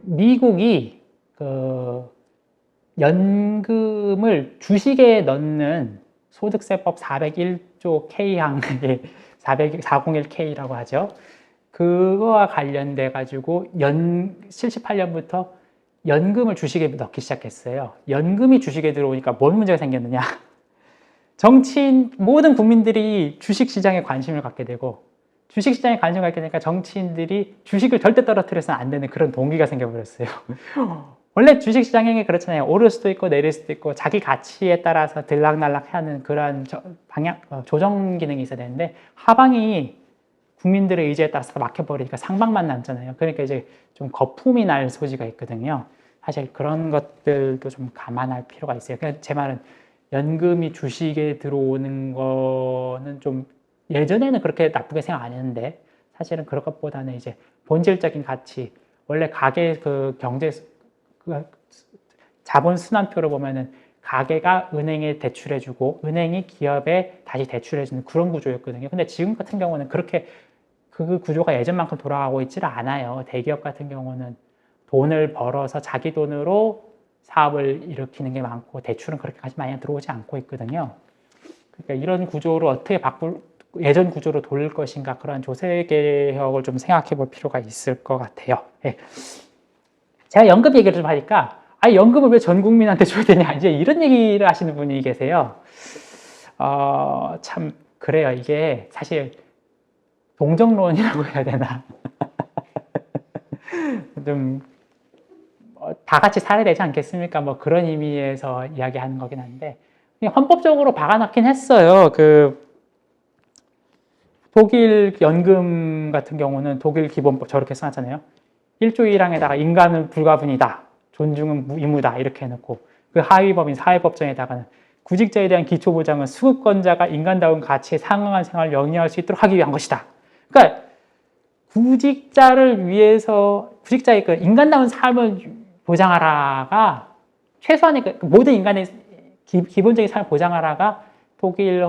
Speaker 1: 미국이 그 연금을 주식에 넣는 소득세법 401조 K항에 401K라고 하죠. 그거와 관련돼 가지고 78년부터 연금을 주식에 넣기 시작했어요. 연금이 주식에 들어오니까 뭔 문제가 생겼느냐? 정치인 모든 국민들이 주식시장에 관심을 갖게 되고 주식시장에 관심을 갖게 되니까 정치인들이 주식을 절대 떨어뜨려서는 안 되는 그런 동기가 생겨버렸어요. 원래 주식시장이 그렇잖아요. 오를 수도 있고 내릴 수도 있고 자기 가치에 따라서 들락날락하는 그런 조정 기능이 있어야 되는데 하방이 국민들의 의지에 따라서 막혀버리니까 상방만 남잖아요. 그러니까 이제 좀 거품이 날 소지가 있거든요. 사실 그런 것들도 좀 감안할 필요가 있어요. 그러니까 제 말은 연금이 주식에 들어오는 거는 좀 예전에는 그렇게 나쁘게 생각 안 했는데 사실은 그런 것보다는 이제 본질적인 가치 원래 가계 그 경제 그 자본 순환표를 보면은 가계가 은행에 대출해주고 은행이 기업에 다시 대출해주는 그런 구조였거든요. 근데 지금 같은 경우는 그렇게 그 구조가 예전만큼 돌아가고 있지를 않아요. 대기업 같은 경우는 돈을 벌어서 자기 돈으로 사업을 일으키는 게 많고 대출은 그렇게까지 많이 들어오지 않고 있거든요. 그러니까 이런 구조를 어떻게 예전 구조로 돌릴 것인가 그런 조세 개혁을 좀 생각해 볼 필요가 있을 것 같아요. 네. 제가 연금 얘기를 좀 하니까 연금을 왜 전 국민한테 줘야 되냐 이제 이런 얘기를 하시는 분이 계세요. 참 그래요. 이게 사실 동정론이라고 해야 되나 좀 다 같이 살아야 되지 않겠습니까? 뭐 그런 의미에서 이야기하는 거긴 한데 헌법적으로 박아놨긴 했어요. 그 독일 연금 같은 경우는 독일 기본법 저렇게 써놨잖아요. 1조 1항에다가 인간은 불가분이다. 존중은 의무다. 이렇게 해놓고 그 하위법인 사회법정에다가는 구직자에 대한 기초보장은 수급권자가 인간다운 가치에 상응한 생활을 영위할 수 있도록 하기 위한 것이다. 그러니까 구직자를 위해서 구직자의 그 인간다운 삶을 보장하라가 최소한의 그 모든 인간의 기본적인 삶을 보장하라가 독일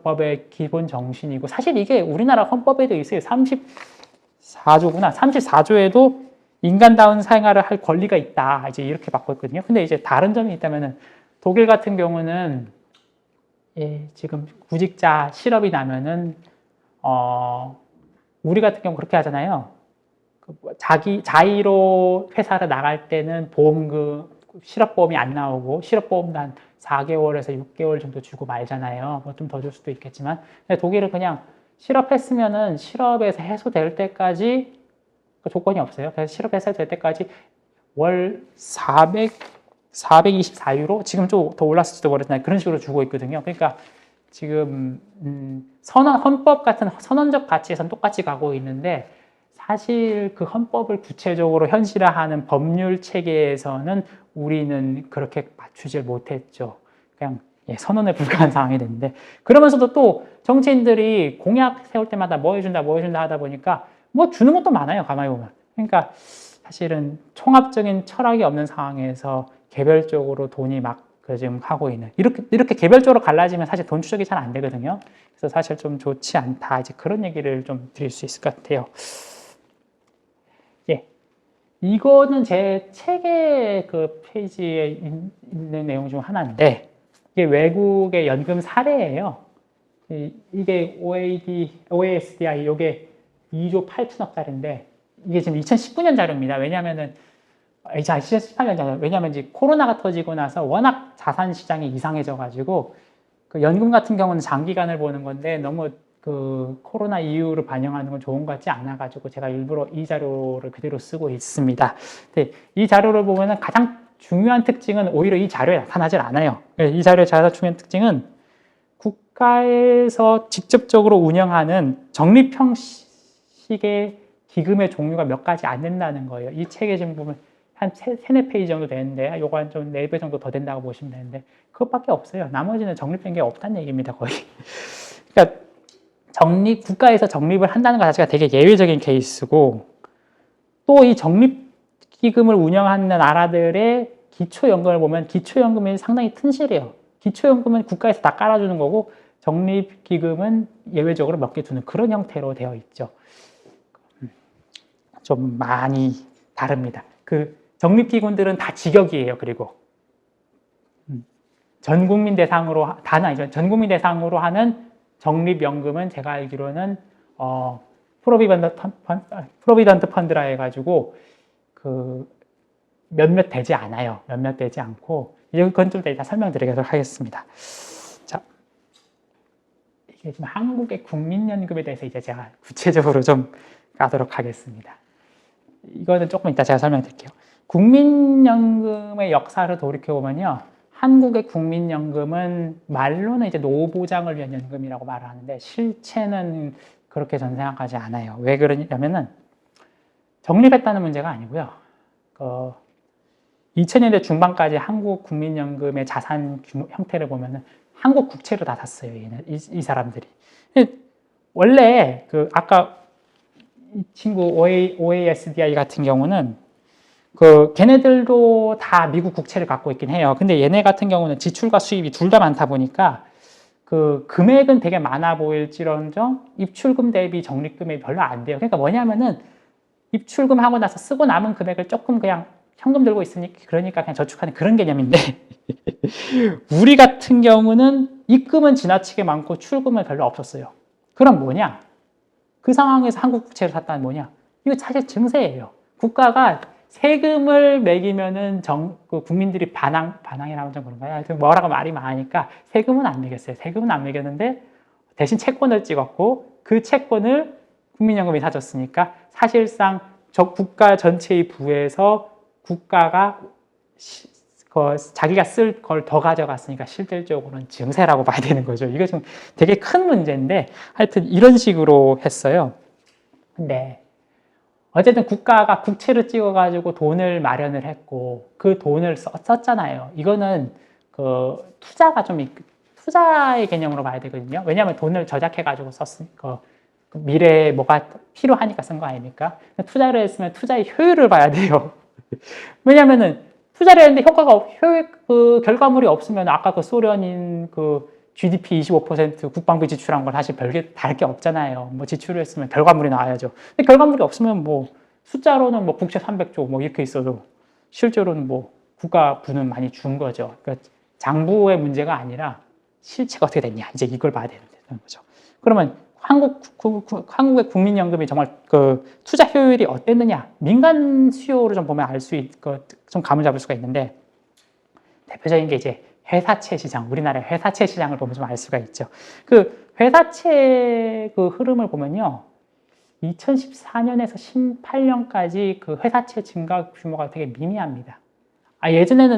Speaker 1: 법의 기본 정신이고 사실 이게 우리나라 헌법에도 있어요. 34조구나. 34조에도 인간다운 생활을 할 권리가 있다. 이제 이렇게 바꿨거든요. 근데 이제 다른 점이 있다면은 독일 같은 경우는 지금 구직자 실업이 나면은 우리 같은 경우 그렇게 하잖아요. 자의로 회사를 나갈 때는 실업보험이 안 나오고 실업보험도 한 4개월에서 6개월 정도 주고 말잖아요. 뭐 좀 더 줄 수도 있겠지만 근데 독일은 그냥 실업했으면은 실업에서 해소될 때까지 조건이 없어요. 그래서 실업 해소될 때까지 월 424유로 지금 좀 더 올랐을지도 모르겠지만 그런 식으로 주고 있거든요. 그러니까 지금 헌법 같은 선언적 가치에선 똑같이 가고 있는데 사실 그 헌법을 구체적으로 현실화하는 법률 체계에서는 우리는 그렇게 맞추질 못했죠. 그냥 선언에 불과한 상황이 됐는데 그러면서도 또 정치인들이 공약 세울 때마다 뭐 해준다 하다 보니까 뭐 주는 것도 많아요. 가만히 보면. 그러니까 사실은 총합적인 철학이 없는 상황에서 개별적으로 돈이 막 그 지금 하고 있는 이렇게 개별적으로 갈라지면 사실 돈 추적이 잘 안 되거든요. 그래서 사실 좀 좋지 않다 이제 그런 얘기를 좀 드릴 수 있을 것 같아요. 예, 이거는 제 책의 그 페이지에 있는 내용 중 하나인데 이게 외국의 연금 사례예요. 이게 OASDI 이게 2조 8천억짜리인데 이게 지금 2019년 자료입니다. 왜냐하면은 2018년 자료. 왜냐하면 이제 코로나가 터지고 나서 워낙 자산 시장이 이상해져가지고 그 연금 같은 경우는 장기간을 보는 건데 너무 그 코로나 이후를 반영하는 건 좋은 것 같지 않아가지고 제가 일부러 이 자료를 그대로 쓰고 있습니다. 근데 이 자료를 보면은 가장 중요한 특징은 오히려 이 자료에 나타나질 않아요. 이 자료의 가장 중요한 특징은 국가에서 직접적으로 운영하는 적립 형식의 기금의 종류가 몇 가지 안 된다는 거예요. 이 책에 지금 보면 한 3-4페이지 정도 되는데 요거 한 좀 4배 정도 더 된다고 보시면 되는데 그것밖에 없어요. 나머지는 적립된 게 없다는 얘기입니다. 거의. 그러니까 국가에서 적립을 한다는 것 자체가 되게 예외적인 케이스고 또 이 적립기금을 운영하는 나라들의 기초연금을 보면 기초연금이 상당히 튼실해요. 기초연금은 국가에서 다 깔아주는 거고 적립기금은 예외적으로 몇 개 두는 그런 형태로 되어 있죠. 좀 많이 다릅니다. 그 적립기금들은 다 직역이에요. 그리고 전국민 대상으로 다는 아니죠. 전국민 대상으로 하는 적립연금은 제가 알기로는 프로비던트 펀드라 해가지고 그 몇몇 되지 않아요. 몇몇 되지 않고 이건 좀 이따 설명드리도록 하겠습니다. 자, 이게 지금 한국의 국민연금에 대해서 이제 제가 구체적으로 좀 가도록 하겠습니다. 이거는 조금 이따 제가 설명드릴게요. 국민연금의 역사를 돌이켜보면요. 한국의 국민연금은 말로는 이제 노보장을 위한 연금이라고 말을 하는데 실체는 그렇게 전 생각하지 않아요. 왜 그러냐면은 적립했다는 문제가 아니고요. 2000년대 중반까지 한국 국민연금의 자산 규모 형태를 보면은 한국 국채로 다 샀어요. 이 사람들이. 원래 아까 이 친구 OASDI 같은 경우는 걔네들도 다 미국 국채를 갖고 있긴 해요. 근데 얘네 같은 경우는 지출과 수입이 둘 다 많다 보니까 금액은 되게 많아 보일지언정 입출금 대비 적립금액이 별로 안 돼요. 그러니까 뭐냐면은 입출금 하고 나서 쓰고 남은 금액을 조금 그냥 현금 들고 있으니까 그러니까 그냥 저축하는 그런 개념인데 우리 같은 경우는 입금은 지나치게 많고 출금은 별로 없었어요. 그럼 뭐냐? 그 상황에서 한국 국채를 샀다는 뭐냐? 이거 사실 증세예요. 국가가 세금을 매기면은 국민들이 반항이라고 좀 그런가요? 하여튼 뭐라고 말이 많으니까 세금은 안 매겼어요. 세금은 안 매겼는데 대신 채권을 찍었고 그 채권을 국민연금이 사줬으니까 사실상 국가 전체의 부에서 국가가 자기가 쓸 걸 더 가져갔으니까 실질적으로는 증세라고 봐야 되는 거죠. 이거 좀 되게 큰 문제인데 하여튼 이런 식으로 했어요. 근데 어쨌든 국가가 국채를 찍어가지고 돈을 마련을 했고 그 돈을 썼잖아요. 이거는 투자의 개념으로 봐야 되거든요. 왜냐하면 돈을 저작해가지고 썼으니까 미래에 뭐가 필요하니까 쓴 거 아닙니까? 투자를 했으면 투자의 효율을 봐야 돼요. 왜냐하면은 투자를 했는데 결과물이 없으면 아까 소련인 GDP 25% 국방비 지출한 건 사실 별게 다를 게 없잖아요. 뭐 지출을 했으면 결과물이 나와야죠. 근데 결과물이 없으면 숫자로는 국채 300조 이렇게 있어도 실제로는 국가 부는 많이 준 거죠. 그러니까 장부의 문제가 아니라 실체가 어떻게 됐냐 이제 이걸 봐야 되는 거죠. 그러면 한국의 국민연금이 정말 투자 효율이 어땠느냐 민간 수요를 좀 보면 알 수 좀 감을 잡을 수가 있는데 대표적인 게 이제 회사채 시장, 우리나라의 회사채 시장을 보면 좀 알 수가 있죠. 회사채 흐름을 보면요. 2014년에서 18년까지 회사채 증가 규모가 되게 미미합니다. 예전에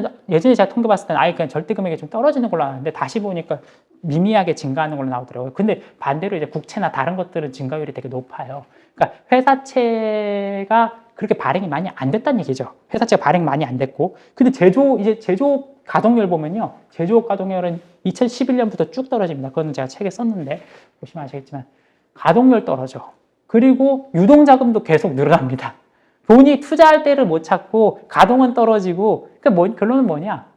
Speaker 1: 제가 통계 봤을 때는 그냥 절대 금액이 좀 떨어지는 걸로 나왔는데 다시 보니까 미미하게 증가하는 걸로 나오더라고요. 근데 반대로 이제 국채나 다른 것들은 증가율이 되게 높아요. 그러니까 회사채가 그렇게 발행이 많이 안 됐다는 얘기죠. 회사채가 발행 많이 안 됐고. 근데 제조업 가동률 보면요. 제조업 가동률은 2011년부터 쭉 떨어집니다. 그거는 제가 책에 썼는데 보시면 아시겠지만 가동률 떨어져. 그리고 유동자금도 계속 늘어납니다. 돈이 투자할 때를 못 찾고 가동은 떨어지고 그러니까 결론은 뭐냐?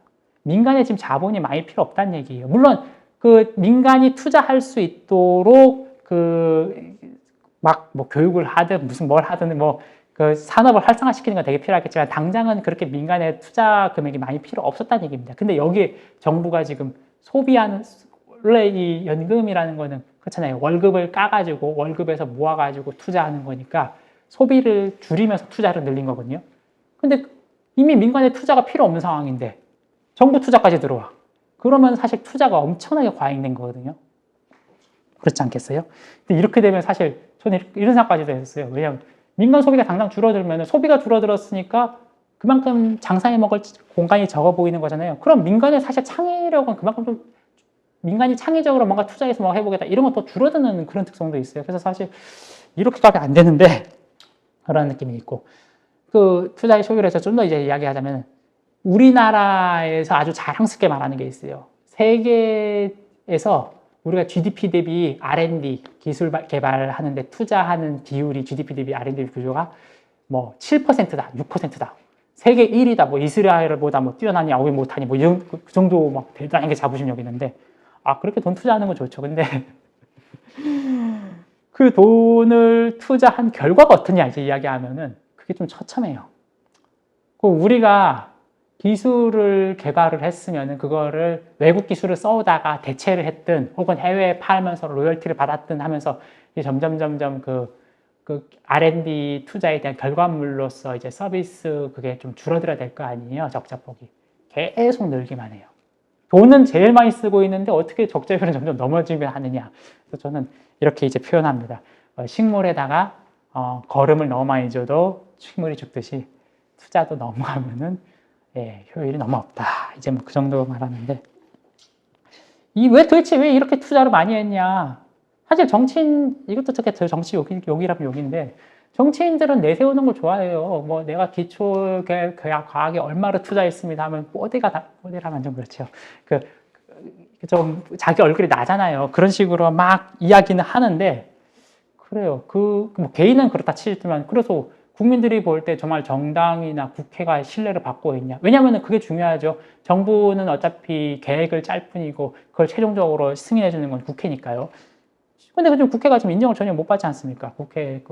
Speaker 1: 민간에 지금 자본이 많이 필요 없다는 얘기예요. 물론 그 민간이 투자할 수 있도록 그 막 뭐 교육을 하든 무슨 뭘 하든 뭐 그 산업을 활성화시키는 건 되게 필요하겠지만 당장은 그렇게 민간의 투자 금액이 많이 필요 없었다는 얘기입니다. 근데 여기에 정부가 지금 소비하는, 원래 이 연금이라는 거는 그렇잖아요. 월급을 까가지고 월급에서 모아가지고 투자하는 거니까 소비를 줄이면서 투자를 늘린 거거든요. 근데 이미 민간의 투자가 필요 없는 상황인데 정부 투자까지 들어와. 그러면 사실 투자가 엄청나게 과잉된 거거든요. 그렇지 않겠어요? 근데 이렇게 되면 사실 저는 이런 생각까지도 했었어요. 왜냐하면 민간 소비가 당장 줄어들면 소비가 줄어들었으니까 그만큼 장사해 먹을 공간이 적어 보이는 거잖아요. 그럼 민간의 사실 창의력은 그만큼 좀 민간이 창의적으로 뭔가 투자해서 뭐 해보겠다 이런 건 더 줄어드는 그런 특성도 있어요. 그래서 사실 이렇게 가면 안 되는데 그런 느낌이 있고 그 투자의 효율에서 좀 더 이제 이야기하자면 우리나라에서 아주 자랑스럽게 말하는 게 있어요. 세계에서 우리가 GDP 대비 R&D 기술 개발하는데 투자하는 비율이 GDP 대비 R&D 비율가 뭐 7%다, 6%다. 세계 1위다, 뭐 이스라엘보다 뭐 뛰어나니 아우이 못하니 뭐 이런 그 정도 막 대단하게 자부심력이 있는데 아 그렇게 돈 투자하는 건 좋죠. 근데 그 돈을 투자한 결과가 어떠냐 이제 이야기하면은 그게 좀 처참해요. 그 우리가 기술을 개발을 했으면은 그거를 외국 기술을 써오다가 대체를 했든 혹은 해외에 팔면서 로열티를 받았든 하면서 이제 점점 그 R&D 투자에 대한 결과물로서 이제 서비스 그게 좀 줄어들어야 될 거 아니에요. 적자폭이. 계속 늘기만 해요. 돈은 제일 많이 쓰고 있는데 어떻게 적자율은 점점 넘어지면 하느냐. 그래서 저는 이렇게 이제 표현합니다. 식물에다가 거름을 너무 많이 줘도 식물이 죽듯이 투자도 너무 하면은 예, 효율이 너무 없다. 이제 뭐 그 정도 말하는데 도대체 왜 이렇게 투자를 많이 했냐? 사실 정치인 이것도 어떻게 정치 욕이라면 욕인데 정치인들은 내세우는 걸 좋아해요. 뭐 내가 기초 과학에 얼마를 투자했습니다 하면 뽀대라면 좀 그렇죠. 좀 자기 얼굴이 나잖아요. 그런 식으로 막 이야기는 하는데 그래요. 뭐 개인은 그렇다 치지만 그래서 국민들이 볼 때 정말 정당이나 국회가 신뢰를 받고 있냐. 왜냐하면 그게 중요하죠. 정부는 어차피 계획을 짤 뿐이고 그걸 최종적으로 승인해 주는 건 국회니까요. 근데 요즘 국회가 지금 인정을 전혀 못 받지 않습니까? 국회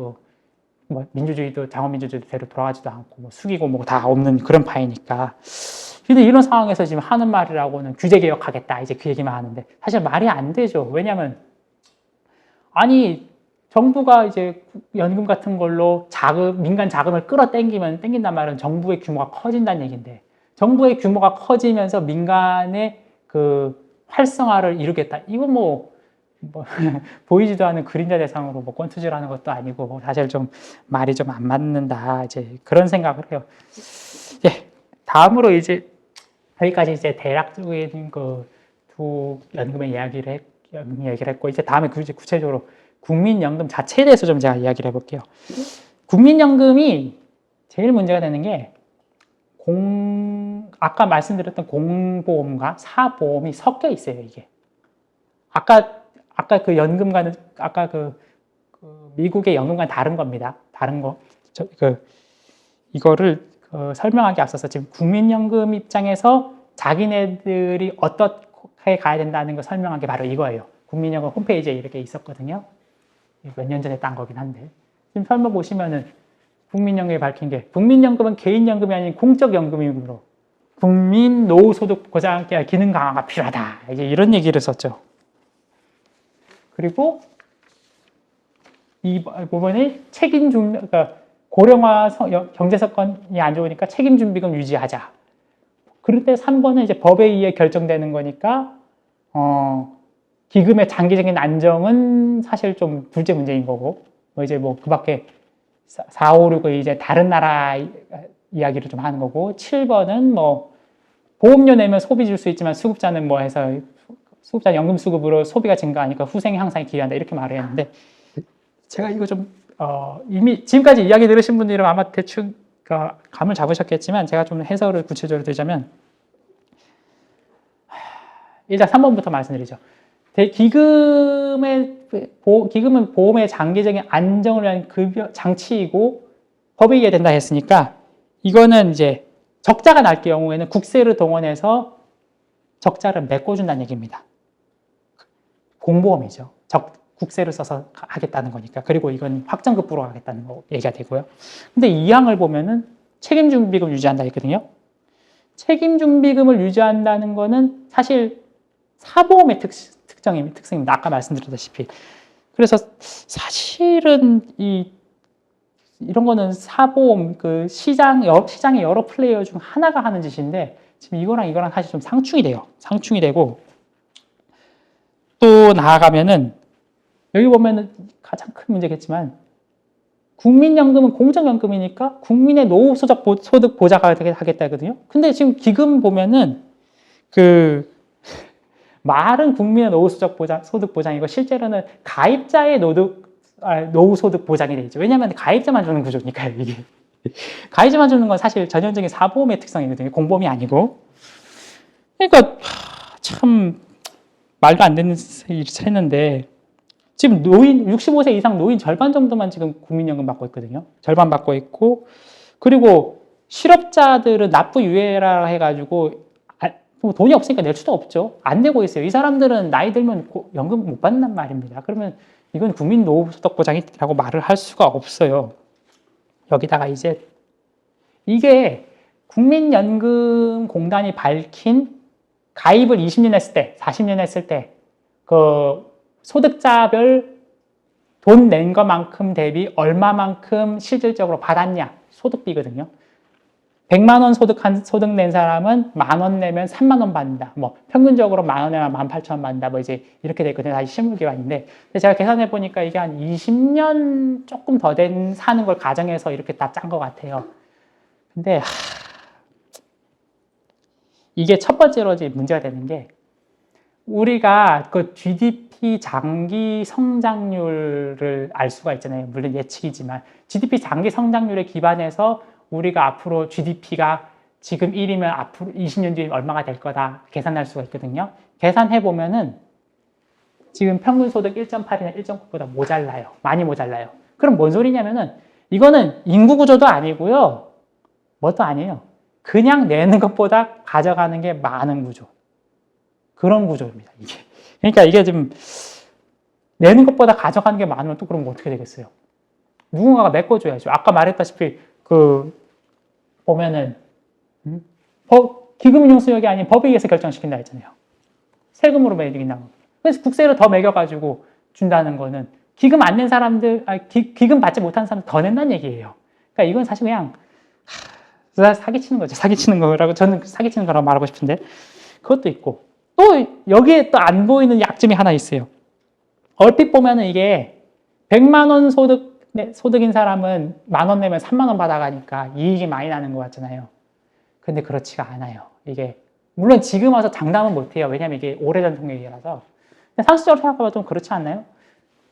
Speaker 1: 뭐 민주주의도 자원민주주의도 대로 돌아가지도 않고 뭐 숙이고 뭐 다 없는 그런 파이니까. 근데 이런 상황에서 지금 하는 말이라고는 규제 개혁하겠다 이제 그 얘기만 하는데 사실 말이 안 되죠. 왜냐하면 아니 정부가 이제 연금 같은 걸로 민간 자금을 땡긴단 말은 정부의 규모가 커진다는 얘기인데 정부의 규모가 커지면서 민간의 그 활성화를 이루겠다. 이거 뭐 보이지도 않은 그림자 대상으로 뭐 권투질하는 것도 아니고 뭐 사실 좀 말이 좀 안 맞는다. 이제 그런 생각을 해요. 예, 다음으로 이제 여기까지 이제 대략적인 그 두 연금의 이야기를 했고 이제 다음에 구체적으로 국민연금 자체에 대해서 좀 제가 이야기를 해볼게요. 국민연금이 제일 문제가 되는 게 아까 말씀드렸던 공보험과 사보험이 섞여 있어요, 이게. 아까 그 연금과는, 아까 그 미국의 연금과는 다른 겁니다. 다른 거. 이거를 설명하기 앞서서 지금 국민연금 입장에서 자기네들이 어떻게 가야 된다는 걸 설명한 게 바로 이거예요. 국민연금 홈페이지에 이렇게 있었거든요. 몇 년 전에 딴 거긴 한데 지금 설명 보시면은 국민연금이 밝힌 게 국민연금은 개인연금이 아닌 공적연금이므로 국민 노후소득 보장계약 기능 강화가 필요하다. 이제 이런 얘기를 썼죠. 그리고 이 부분이 그러니까 고령화 경제 사건이 안 좋으니까 책임준비금 유지하자. 그럴 때 3번은 이제 법에 의해 결정되는 거니까 기금의 장기적인 안정은 사실 좀 둘째 문제인 거고, 이제 뭐 그 밖에 4, 5, 6의 이제 다른 나라 이야기를 좀 하는 거고, 7번은 뭐 보험료 내면 소비 줄 수 있지만 수급자는 뭐 해서 수급자 연금 수급으로 소비가 증가하니까 후생 향상에 기여한다 이렇게 말을 했는데, 제가 이거 좀 이미 지금까지 이야기 들으신 분들은 아마 대충 감을 잡으셨겠지만 제가 좀 해설을 구체적으로 드리자면 일단 3번부터 말씀드리죠. 기금은 보험의 장기적인 안정을 위한 급여 장치이고 법에 의해 된다 했으니까 이거는 이제 적자가 날 경우에는 국세를 동원해서 적자를 메꿔준다는 얘기입니다. 공보험이죠. 국세를 써서 하겠다는 거니까. 그리고 이건 확정급부로 하겠다는 거 얘기가 되고요. 근데 2항을 보면은 책임준비금 유지한다 했거든요. 책임준비금을 유지한다는 거는 사실 사보험의 특성입니다. 아까 말씀드렸다시피. 그래서 사실은 이런 거는 사보험, 시장의 여러 플레이어 중 하나가 하는 짓인데, 지금 이거랑 사실 좀 상충이 돼요. 상충이 되고, 또 나아가면은, 여기 보면은 가장 큰 문제겠지만, 국민연금은 공적연금이니까 국민의 노후소득 보장을 하겠다 하거든요. 근데 지금 기금 보면은, 말은 국민의 노후소득 보장이고, 실제로는 가입자의 노후소득 보장이 되죠. 왜냐하면 가입자만 주는 구조니까요, 이게. 가입자만 주는 건 사실 전형적인 사보험의 특성이거든요. 공보험이 아니고. 그러니까, 참, 말도 안 되는 일을 했는데, 지금 65세 이상 노인 절반 정도만 지금 국민연금 받고 있거든요. 절반 받고 있고, 그리고 실업자들은 납부 유예라 해가지고, 돈이 없으니까 낼 수도 없죠. 안 내고 있어요. 이 사람들은 나이 들면 연금 못 받는단 말입니다. 그러면 이건 국민 노후소득 보장이라고 말을 할 수가 없어요. 여기다가 이제 이게 국민연금공단이 밝힌 가입을 20년 했을 때, 40년 했을 때, 소득자별 돈 낸 것만큼 대비 얼마만큼 실질적으로 받았냐, 소득비거든요. 100만 원 소득 낸 사람은 10,000원 내면 3만 원 받는다. 뭐 평균적으로 10,000원 내면 18,000원 받는다. 뭐 이제 이렇게 됐거든요. 다시 실물기반인데, 제가 계산해 보니까 이게 한 20년 조금 더 사는 걸 가정해서 이렇게 다 짠 것 같아요. 근데 이게 첫 번째로 이제 문제가 되는 게, 우리가 GDP 장기 성장률을 알 수가 있잖아요. 물론 예측이지만 GDP 장기 성장률에 기반해서 우리가 앞으로 GDP가 지금 1이면 앞으로 20년 뒤에 얼마가 될 거다 계산할 수가 있거든요. 계산해 보면은 지금 평균 소득 1.8이나 1.9보다 모자라요. 많이 모자라요. 그럼 뭔 소리냐면은 이거는 인구 구조도 아니고요. 뭣도 아니에요. 그냥 내는 것보다 가져가는 게 많은 구조. 그런 구조입니다, 이게. 그러니까 이게 좀 내는 것보다 가져가는 게 많으면 또 그럼 어떻게 되겠어요? 누군가가 메꿔줘야죠. 아까 말했다시피 보면은 기금융 수역이 아닌 법에 의해서 결정시킨다 했잖아요. 세금으로 매긴다고. 그래서 국세를 더 매겨가지고 준다는 거는 기금 안 낸 사람들, 기금 받지 못한 사람들 더 낸다는 얘기예요. 그러니까 이건 사실 그냥 사기치는 거죠. 사기치는 거라고 저는 사기치는 거라고 말하고 싶은데, 그것도 있고 또 여기에 또 안 보이는 약점이 하나 있어요. 얼핏 보면은 이게 100만 원 소득인 사람은 10,000원 내면 3만 원 받아가니까 이익이 많이 나는 것 같잖아요. 근데 그렇지가 않아요. 이게 물론 지금 와서 장담은 못해요. 왜냐면 이게 오래전 통계라서. 근데 상식적으로 생각해보면 좀 그렇지 않나요?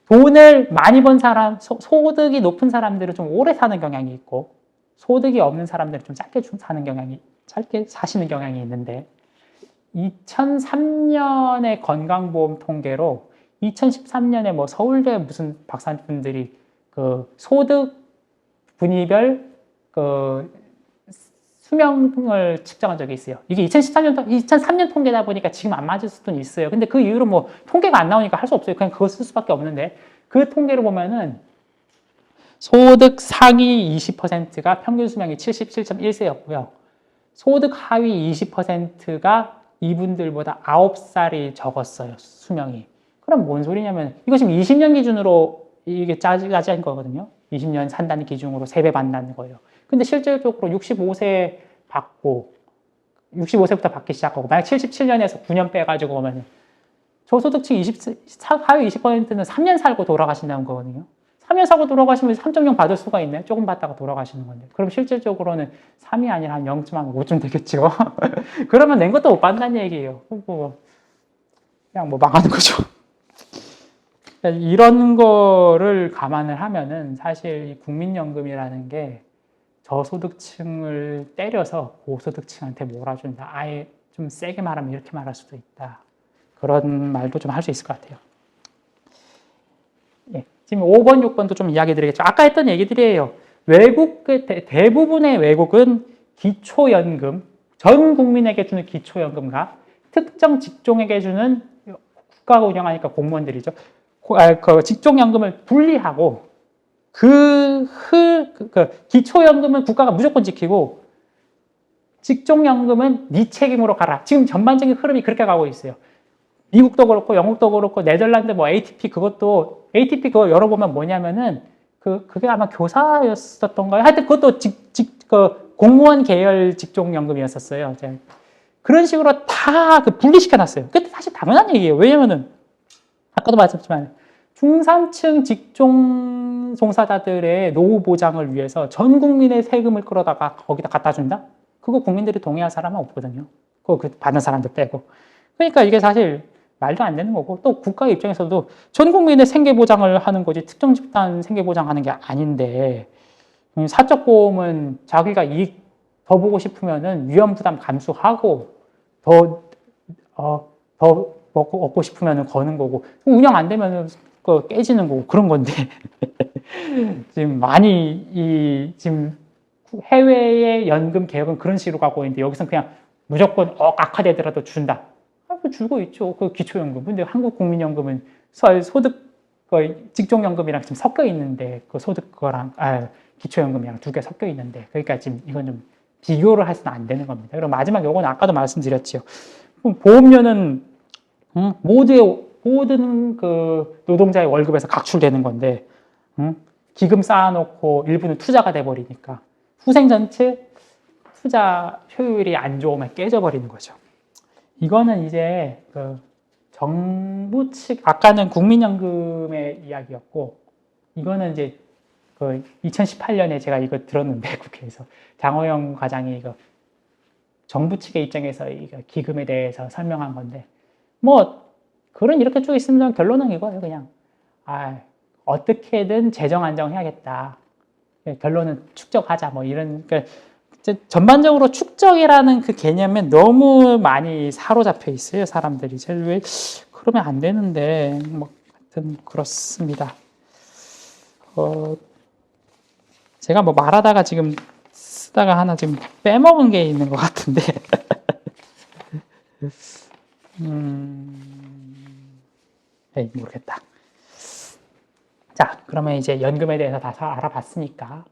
Speaker 1: 돈을 많이 번 사람, 소득이 높은 사람들은 좀 오래 사는 경향이 있고, 소득이 없는 사람들은 좀 짧게 사시는 경향이 있는데, 2003년의 건강보험 통계로 2013년에 뭐 서울대 무슨 박사분들이 소득 분위별 수명을 측정한 적이 있어요. 이게 2003년 통계다 보니까 지금 안 맞을 수도 있어요. 근데 그 이후로 뭐 통계가 안 나오니까 할 수 없어요. 그냥 그거 쓸 수밖에 없는데, 그 통계를 보면은 소득 상위 20%가 평균 수명이 77.1세였고요. 소득 하위 20%가 이분들보다 9살이 적었어요, 수명이. 그럼 뭔 소리냐면, 이거 지금 20년 기준으로 이게 짜진 거거든요. 20년 산다는 기준으로 3배 받는다는 거예요. 근데 실질적으로 65세부터 받기 시작하고, 만약 77년에서 9년 빼가지고 보면, 저소득층 하위 20%는 3년 살고 돌아가신다는 거거든요. 3년 살고 돌아가시면 3.0 받을 수가 있네. 조금 받다가 돌아가시는 건데. 그럼 실질적으로는 3이 아니라 한 0.5쯤 되겠죠. 그러면 낸 것도 못 받는다는 얘기예요. 그냥 뭐 망하는 거죠. 이런 거를 감안을 하면은 사실 이 국민연금이라는 게 저소득층을 때려서 고소득층한테 몰아준다. 아예 좀 세게 말하면 이렇게 말할 수도 있다. 그런 말도 좀 할 수 있을 것 같아요. 예, 지금 5번, 6번도 좀 이야기 드리겠죠. 아까 했던 얘기들이에요. 대부분의 외국은 기초연금, 전 국민에게 주는 기초연금과 특정 직종에게 주는 국가가 운영하니까 공무원들이죠. 그 직종연금을 분리하고 기초연금은 국가가 무조건 지키고 직종연금은 네 책임으로 가라. 지금 전반적인 흐름이 그렇게 가고 있어요. 미국도 그렇고 영국도 그렇고 네덜란드 뭐 ATP 그것도 ATP 그거 열어보면 뭐냐면은 그게 아마 교사였었던가요? 하여튼 그것도 그 공무원 계열 직종연금이었었어요. 그런 식으로 다 분리시켜놨어요. 그때 사실 당연한 얘기예요. 왜냐면은 아까도 말씀드렸지만 중산층 직종 종사자들의 노후 보장을 위해서 전 국민의 세금을 끌어다가 거기다 갖다 준다? 그거 국민들이 동의할 사람은 없거든요. 그거 받는 사람들 빼고. 그러니까 이게 사실 말도 안 되는 거고, 또 국가 입장에서도 전 국민의 생계 보장을 하는 거지 특정 집단 생계 보장하는 게 아닌데, 사적 보험은 자기가 이익 더 보고 싶으면은 위험 부담 감수하고 더 얻고 싶으면은 거는 거고, 운영 안 되면은 깨지는 거고 그런 건데 지금 많이 지금 해외의 연금 개혁은 그런 식으로 가고 있는데 여기서는 그냥 무조건 악화되더라도 준다. 주고 있죠. 그 기초연금. 근데 한국 국민연금은 소득 직종연금이랑 지금 섞여 있는데 그 소득 그거랑 기초연금이랑 두 개 섞여 있는데 그러니까 지금 이건 좀 비교를 해서는 안 되는 겁니다. 그럼 마지막 요건 아까도 말씀드렸죠. 보험료는 모든 그 노동자의 월급에서 각출되는 건데 기금 쌓아놓고 일부는 투자가 돼버리니까 후생 전체 투자 효율이 안 좋으면 깨져버리는 거죠. 이거는 이제 그 정부 측 아까는 국민연금의 이야기였고 이거는 이제 그 2018년에 제가 이거 들었는데 국회에서 장호영 과장이 이거 정부 측의 입장에서 이거 기금에 대해서 설명한 건데 뭐 글은 이렇게 쭉 있으면 결론은 이거예요. 그냥 어떻게든 재정 안정해야겠다. 결론은 축적하자 뭐 이런. 그러니까 전반적으로 축적이라는 그 개념에 너무 많이 사로잡혀 있어요, 사람들이. 왜 그러면 안 되는데 뭐 하여튼 그렇습니다. 제가 뭐 말하다가 지금 쓰다가 하나 지금 빼먹은 게 있는 것 같은데 모르겠다. 자, 그러면 이제 연금에 대해서 다 알아봤으니까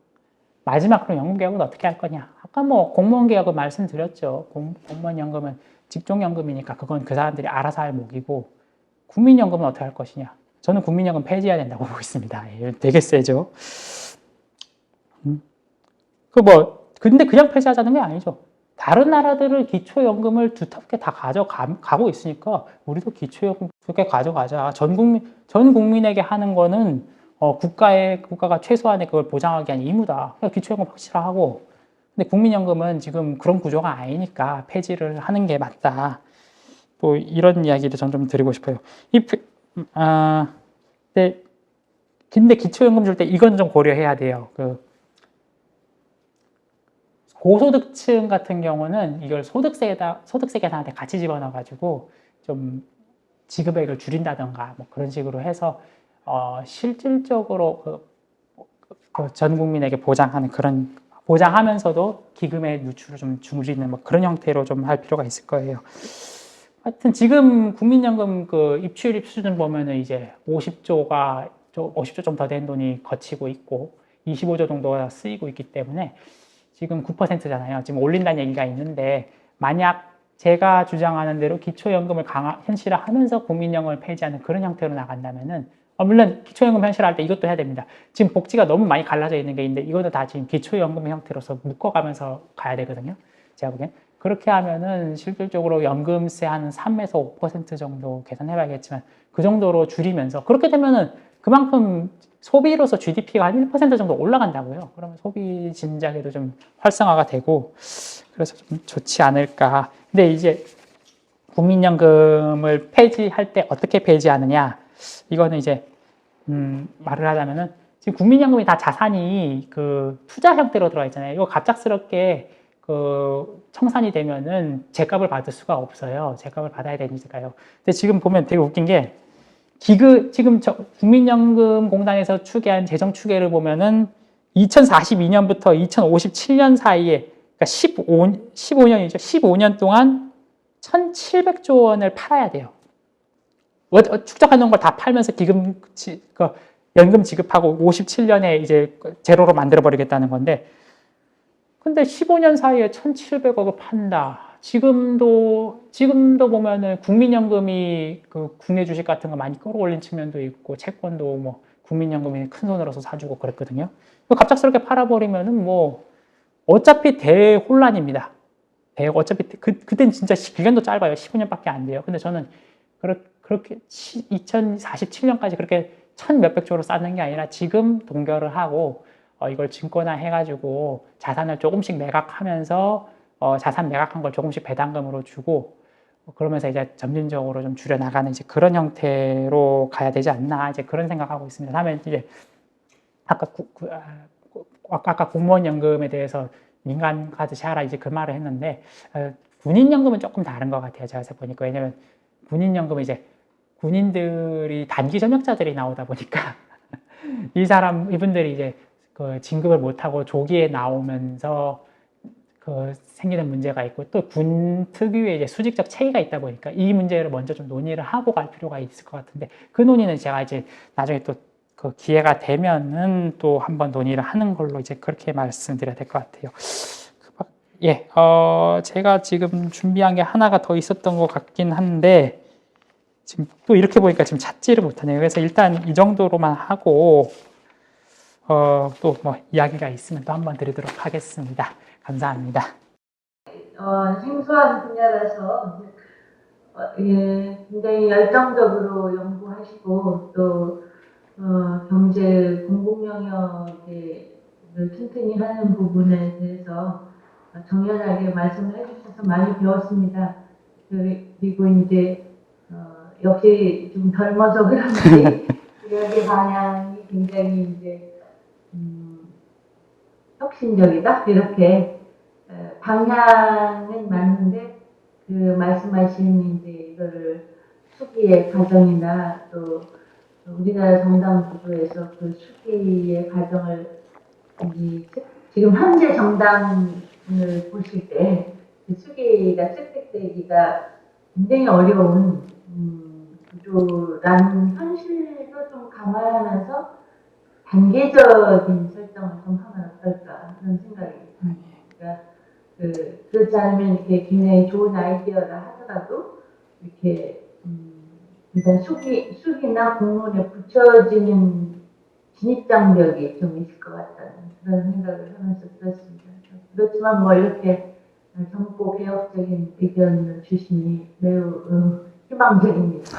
Speaker 1: 마지막으로 연금 개혁은 어떻게 할 거냐? 아까 뭐 공무원 개혁은 말씀드렸죠. 공무원 연금은 직종연금이니까 그건 그 사람들이 알아서 할 목이고 국민연금은 어떻게 할 것이냐? 저는 국민연금 폐지해야 된다고 보고 있습니다. 되게 세죠. 근데 그냥 폐지하자는 게 아니죠. 다른 나라들은 기초연금을 두텁게 다 가져가고 있으니까 우리도 기초연금 두껍게 가져가자. 전 국민에게 하는 거는 국가가 최소한의 그걸 보장하기 위한 의무다. 기초연금 확실하고. 근데 국민연금은 지금 그런 구조가 아니니까 폐지를 하는 게 맞다. 또 이런 이야기를 전 좀 드리고 싶어요. 근데 기초연금 줄 때 이건 좀 고려해야 돼요. 고소득층 같은 경우는 이걸 소득세 계산한테 같이 집어넣어가지고 좀 지급액을 줄인다던가 뭐 그런 식으로 해서 실질적으로 전 국민에게 보장하면서도 기금의 누출을 좀 줄이는 뭐 그런 형태로 좀 할 필요가 있을 거예요. 하여튼 지금 국민연금 입출입 수준 보면은 이제 50조 좀 더 된 돈이 거치고 있고 25조 정도가 쓰이고 있기 때문에 지금 9%잖아요. 지금 올린다는 얘기가 있는데 만약 제가 주장하는 대로 기초연금을 현실화하면서 국민연금을 폐지하는 그런 형태로 나간다면은 물론 기초연금 현실화할 때 이것도 해야 됩니다. 지금 복지가 너무 많이 갈라져 있는 게 있는데 이거는 다 지금 기초연금 형태로서 묶어가면서 가야 되거든요. 제가 보기엔. 그렇게 하면은 실질적으로 연금세 한 3에서 5% 정도 계산해봐야겠지만 그 정도로 줄이면서 그렇게 되면은 그만큼 소비로서 GDP가 한 1% 정도 올라간다고요. 그러면 소비 진작에도 좀 활성화가 되고 그래서 좀 좋지 않을까. 근데 이제 국민연금을 폐지할 때 어떻게 폐지하느냐 이거는 이제 말을 하자면은 지금 국민연금이 다 자산이 투자 형태로 들어가 있잖아요. 이거 갑작스럽게 청산이 되면은 제값을 받을 수가 없어요. 제값을 받아야 되니까요. 근데 지금 보면 되게 웃긴 게 지금 국민연금공단에서 추계한 재정 추계를 보면은 2042년부터 2057년 사이에 그러니까 15년이죠. 15년 동안 1,700조 원을 팔아야 돼요. 축적해 놓은 걸 다 팔면서 연금 지급하고 57년에 이제 제로로 만들어 버리겠다는 건데, 근데 15년 사이에 1,700억을 판다. 지금도 보면은 국민연금이 그 국내 주식 같은 거 많이 끌어올린 측면도 있고, 채권도 뭐 국민연금이 큰 손으로서 사주고 그랬거든요. 갑작스럽게 팔아버리면은 뭐 어차피 대혼란입니다. 어차피 그땐 진짜 기간도 짧아요. 15년밖에 안 돼요. 근데 저는 그렇게 2047년까지 그렇게 몇백 조로 쌓는 게 아니라 지금 동결을 하고 이걸 증권화 해가지고 자산을 조금씩 매각하면서 자산 매각한 걸 조금씩 배당금으로 주고 그러면서 이제 점진적으로 좀 줄여나가는 이제 그런 형태로 가야 되지 않나 이제 그런 생각하고 있습니다. 다음에 이제 아까 공무원 연금에 대해서 민간 가듯이 하라 이제 그 말을 했는데 군인 연금은 조금 다른 것 같아요. 제가 보니까 왜냐면 군인 연금은 이제 군인들이 단기 전역자들이 나오다 보니까 이분들이 이제 그 진급을 못하고 조기에 나오면서 그 생기는 문제가 있고 또 군 특유의 이제 수직적 체계가 있다 보니까 이 문제를 먼저 좀 논의를 하고 갈 필요가 있을 것 같은데 그 논의는 제가 이제 나중에 또 그 기회가 되면은 또 한번 논의를 하는 걸로 이제 그렇게 말씀드려야 될 것 같아요. 예, 제가 지금 준비한 게 하나가 더 있었던 것 같긴 한데 지금 또 이렇게 보니까 지금 찾지를 못하네요. 그래서 일단 이 정도로만 하고 또 뭐 이야기가 있으면 또 한번 드리도록 하겠습니다. 감사합니다.
Speaker 2: 생소한 분야라서 굉장히 열정적으로 연구하시고 또 경제 공공 영역을 튼튼히 하는 부분에 대해서 정연하게 말씀을 해주셔서 많이 배웠습니다. 그리고 이제 역시 좀 덜머서 그런지 이야기 방향이 굉장히 이제 혁신적이다 이렇게 방향은 맞는데 그 말씀하신 이제 이거를 수기의 과정이나 또 우리나라 정당 구조에서 그 수기의 과정을 지금 현재 정당을 보실 때 그 수기가 채택되기가 굉장히 어려운 구조라는 현실도 좀 감안하면서 단계적인 설정을 좀 하면 어떨까 그런 생각이 듭니다. 그렇지 않으면 이렇게 굉장히 좋은 아이디어라 하더라도 이렇게 일단 수기나 공론에 붙여지는 진입장벽이 좀 있을 것 같다는 그런 생각을 하면서 들었습니다. 그렇지만 뭐 이렇게 젊고 개혁적인 의견을 주시니 매우 희망적입니다.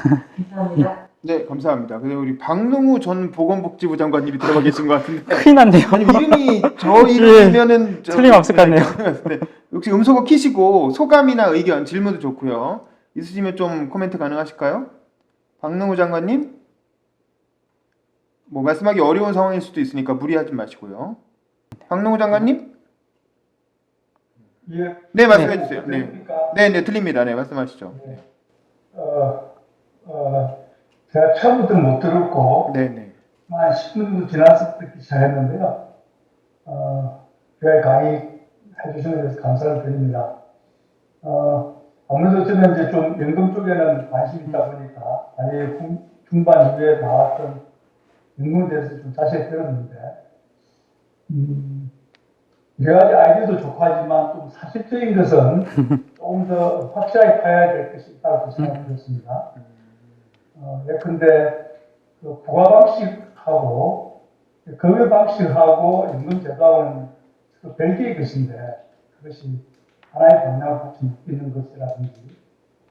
Speaker 2: 감사합니다.
Speaker 3: 네, 감사합니다. 근데 우리 박능우 전 보건복지부 장관님이 들어가 계신 것 같은데.
Speaker 1: 큰일 났네요.
Speaker 3: 아니, 이름이 저 이름이면은
Speaker 1: 틀림없을 것 같네요.
Speaker 3: 네, 혹시 음소거 키시고 소감이나 의견, 질문도 좋고요. 있으시면 좀 코멘트 가능하실까요? 박능우 장관님? 뭐 말씀하기 어려운 상황일 수도 있으니까 무리하지 마시고요. 박능우 장관님?
Speaker 4: 예.
Speaker 3: 네, 말씀해 주세요. 네.
Speaker 4: 들립니까?
Speaker 3: 네, 들립니다. 네, 말씀하시죠.
Speaker 4: 네. 제가 처음부터 못 들었고,
Speaker 3: 네.
Speaker 4: 한 10분 정도 지나서 듣기 시작했는데요. 교회 강의 해주신 것에 대해서 감사를 드립니다. 아무래도 저는 이제 좀 연금 쪽에는 관심이 있다 보니까, 아예 중반 이후에 나왔던 연금에 대해서 좀 자세히 들었는데, 여러 가지 아이디어도 좋고 하지만 좀 사실적인 것은 조금 더 확실하게 파야 될 것이 있다고 생각이 들었습니다. 예컨대 그 부가 방식하고 급여 방식하고 연금 제도하고는 별개의 것인데 그것이 하나의 방향을 같이 묶이는 것이라든지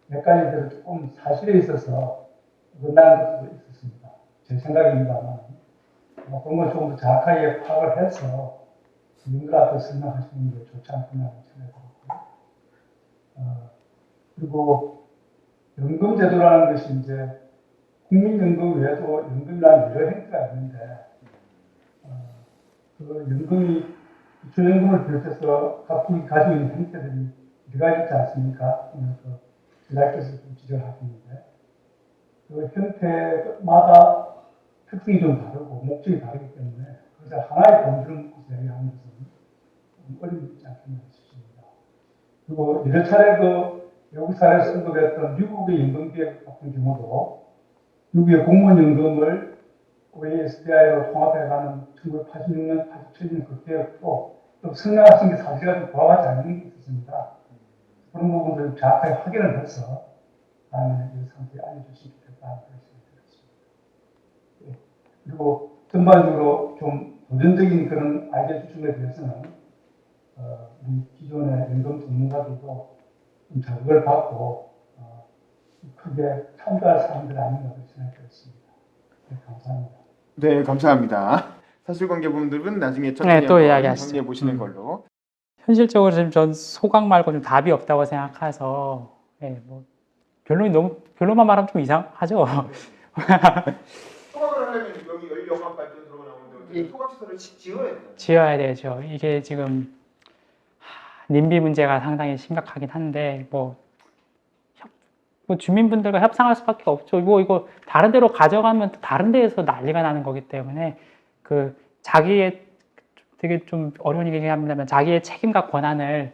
Speaker 4: 몇 가지들은 조금 사실에 있어서 어긋나는 것도 있었습니다. 제 생각입니다만 그런 걸 조금 더 정확하게 파악을 해서 연금 앞에 설명하시는 게 좋지 않구나 생각이 들었고요. 그리고 연금 제도라는 것이 이제 국민연금 외에도 연금이라는 여러 형태가 있는데 그 연금이 기초연금을 비롯해서 각국이 가지고 있는 형태들이 여러 가지 있지 않습니까? 그 지자체에서 좀 지적하셨는데 그 형태마다 특성이 좀 다르고 목적이 다르기 때문에 그래서 하나의 범주를 묶어서 얘기하는 것은 어림이 있지 않겠나 싶습니다. 그리고 여러 차례 그 외국 사례에서 언급했던 미국의 임금계획 같은 경우도 미국의 공무원 임금을 SDI로 통합해가는 1986년, 87년 그 계획도 좀 성명하신 게 사실과 좀 부합하지 않는 게 있었습니다. 그런 부분들을 정확하게 확인을 해서 다음에 이 상태에 알려주시면 좋겠다는 생각이 들었습니다. 예. 그리고 전반적으로 좀 도전적인 그런 아이디어 추진에 대해서는 우리 기존의 임금 전문가들도 좀 자극을 받고 크게 참가할 사람들 아닌가 그렇게 생각했습니다. 네, 감사합니다.
Speaker 3: 네, 감사합니다. 사실관계 부분들은 나중에 천천히
Speaker 1: 네, 또
Speaker 3: 한번
Speaker 1: 이야기하시죠.
Speaker 3: 정리해 보시는 걸로.
Speaker 1: 현실적으로 지금 전 소각 말고 좀 답이 없다고 생각해서 예, 뭐 결론이 너무 결론만 말하면 좀 이상하죠.
Speaker 3: 소각을 하려면 여기 연료관 발전 들어가 나오는데 소각시설을 지어야 돼요.
Speaker 1: 지어야 되죠. 이게 지금 님비 문제가 상당히 심각하긴 한데 뭐 주민분들과 협상할 수밖에 없죠. 이거 다른 데로 가져가면 다른 데에서 난리가 나는 거기 때문에 그 자기의 되게 좀 어려운 얘기 하면 자기의 책임과 권한을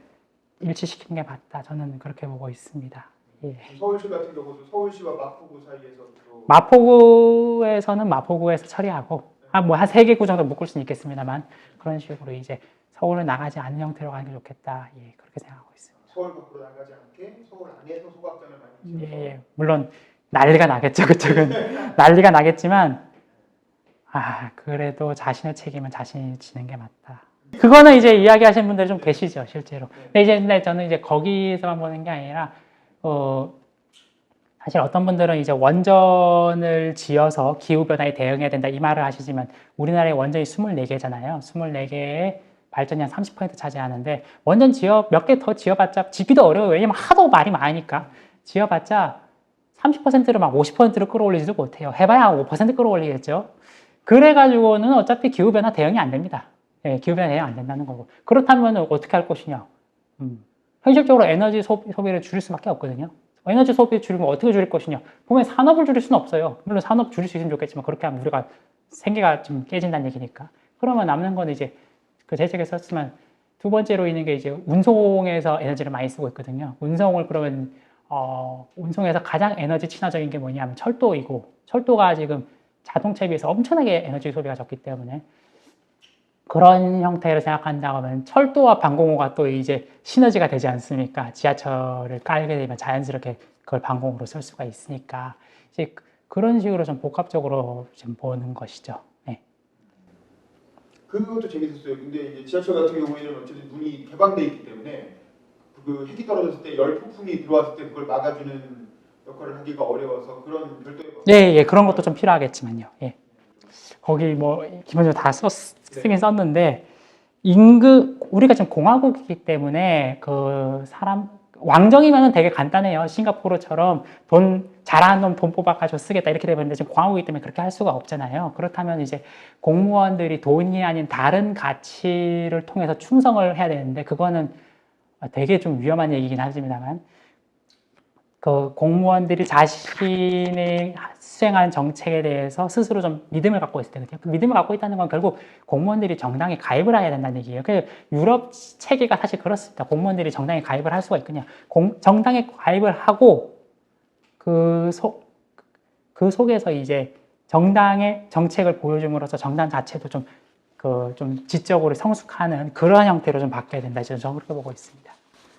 Speaker 1: 일치시키는 게 맞다. 저는 그렇게 보고 있습니다. 예.
Speaker 3: 서울시 같은 경우도 서울시와 마포구 사이에서
Speaker 1: 마포구에서는 마포구에서 처리하고 뭐 한 3개 구 정도 묶을 수는 있겠습니다만 그런 식으로 이제 서울을 나가지 않는 형태로 가는 게 좋겠다. 예, 그렇게 생각하고 있습니다.
Speaker 3: 서울 밖으로 나가지 않게 서울 안에서 소각장을 만들죠.
Speaker 1: 예, 물론 난리가 나겠죠. 그쪽은 난리가 나겠지만 그래도 자신의 책임은 자신이 지는 게 맞다. 그거는 이제 이야기하시는 분들이 좀 계시죠, 실제로. 근데 저는 이제 거기서만 보는 게 아니라 사실 어떤 분들은 이제 원전을 지어서 기후변화에 대응해야 된다 이 말을 하시지만 우리나라의 원전이 24개잖아요. 24개의 발전이 한 30% 차지하는데 원전 몇 개 더 지어봤자 짓기도 어려워요. 왜냐면 하도 말이 많으니까. 지어봤자 30%를 막 50%를 끌어올리지도 못해요. 해봐야 5% 끌어올리겠죠. 그래가지고는 어차피 기후변화 대응이 안 됩니다. 예, 기후변화 대응 안 된다는 거고. 그렇다면 어떻게 할 것이냐. 현실적으로 에너지 소비를 줄일 수밖에 없거든요. 에너지 소비 줄이면 어떻게 줄일 것이냐. 보면 산업을 줄일 수는 없어요. 물론 산업 줄일 수 있으면 좋겠지만 그렇게 하면 우리가 생계가 좀 깨진다는 얘기니까. 그러면 남는 건 이제 그 대책에 썼지만 두 번째로 있는 게 이제 운송에서 에너지를 많이 쓰고 있거든요. 운송을 그러면 운송에서 가장 에너지 친화적인 게 뭐냐면 철도이고 철도가 지금 자동차에 비해서 엄청나게 에너지 소비가 적기 때문에 그런 형태를 생각한다고 하면 철도와 방공호가 또 이제 시너지가 되지 않습니까? 지하철을 깔게 되면 자연스럽게 그걸 방공호로 쓸 수가 있으니까 이제 그런 식으로 좀 복합적으로 좀 보는 것이죠. 네.
Speaker 3: 그것도 재밌었어요. 근데 이제 지하철 같은 경우에는 어쨌든 문이 개방돼 있기 때문에 그 핵이 떨어졌을 때 열 폭풍이 들어왔을 때 그걸 막아주는 역할을 하기가 어려워서 그런 별도의
Speaker 1: 예, 그런 것도 좀 필요하겠지만요. 예. 거기 뭐 기본적으로 다 쓰긴 썼는데 우리가 지금 공화국이기 때문에 왕정이면은 되게 간단해요. 싱가포르처럼 잘하는 놈 돈 뽑아가지고 쓰겠다 이렇게 되는데 지금 공화국이기 때문에 그렇게 할 수가 없잖아요. 그렇다면 이제 공무원들이 돈이 아닌 다른 가치를 통해서 충성을 해야 되는데 그거는 되게 좀 위험한 얘기긴 하지만 그 공무원들이 자신이 수행하는 정책에 대해서 스스로 좀 믿음을 갖고 있을 때거든요. 그 믿음을 갖고 있다는 건 결국 공무원들이 정당에 가입을 해야 된다는 얘기예요. 그 유럽 체계가 사실 그렇습니다. 공무원들이 정당에 가입을 할 수가 있거든요. 정당에 가입을 하고 그 속에서 이제 정당의 정책을 보여줌으로써 정당 자체도 좀 지적으로 성숙하는 그러한 형태로 좀 바뀌어야 된다. 저는 그렇게 보고 있습니다.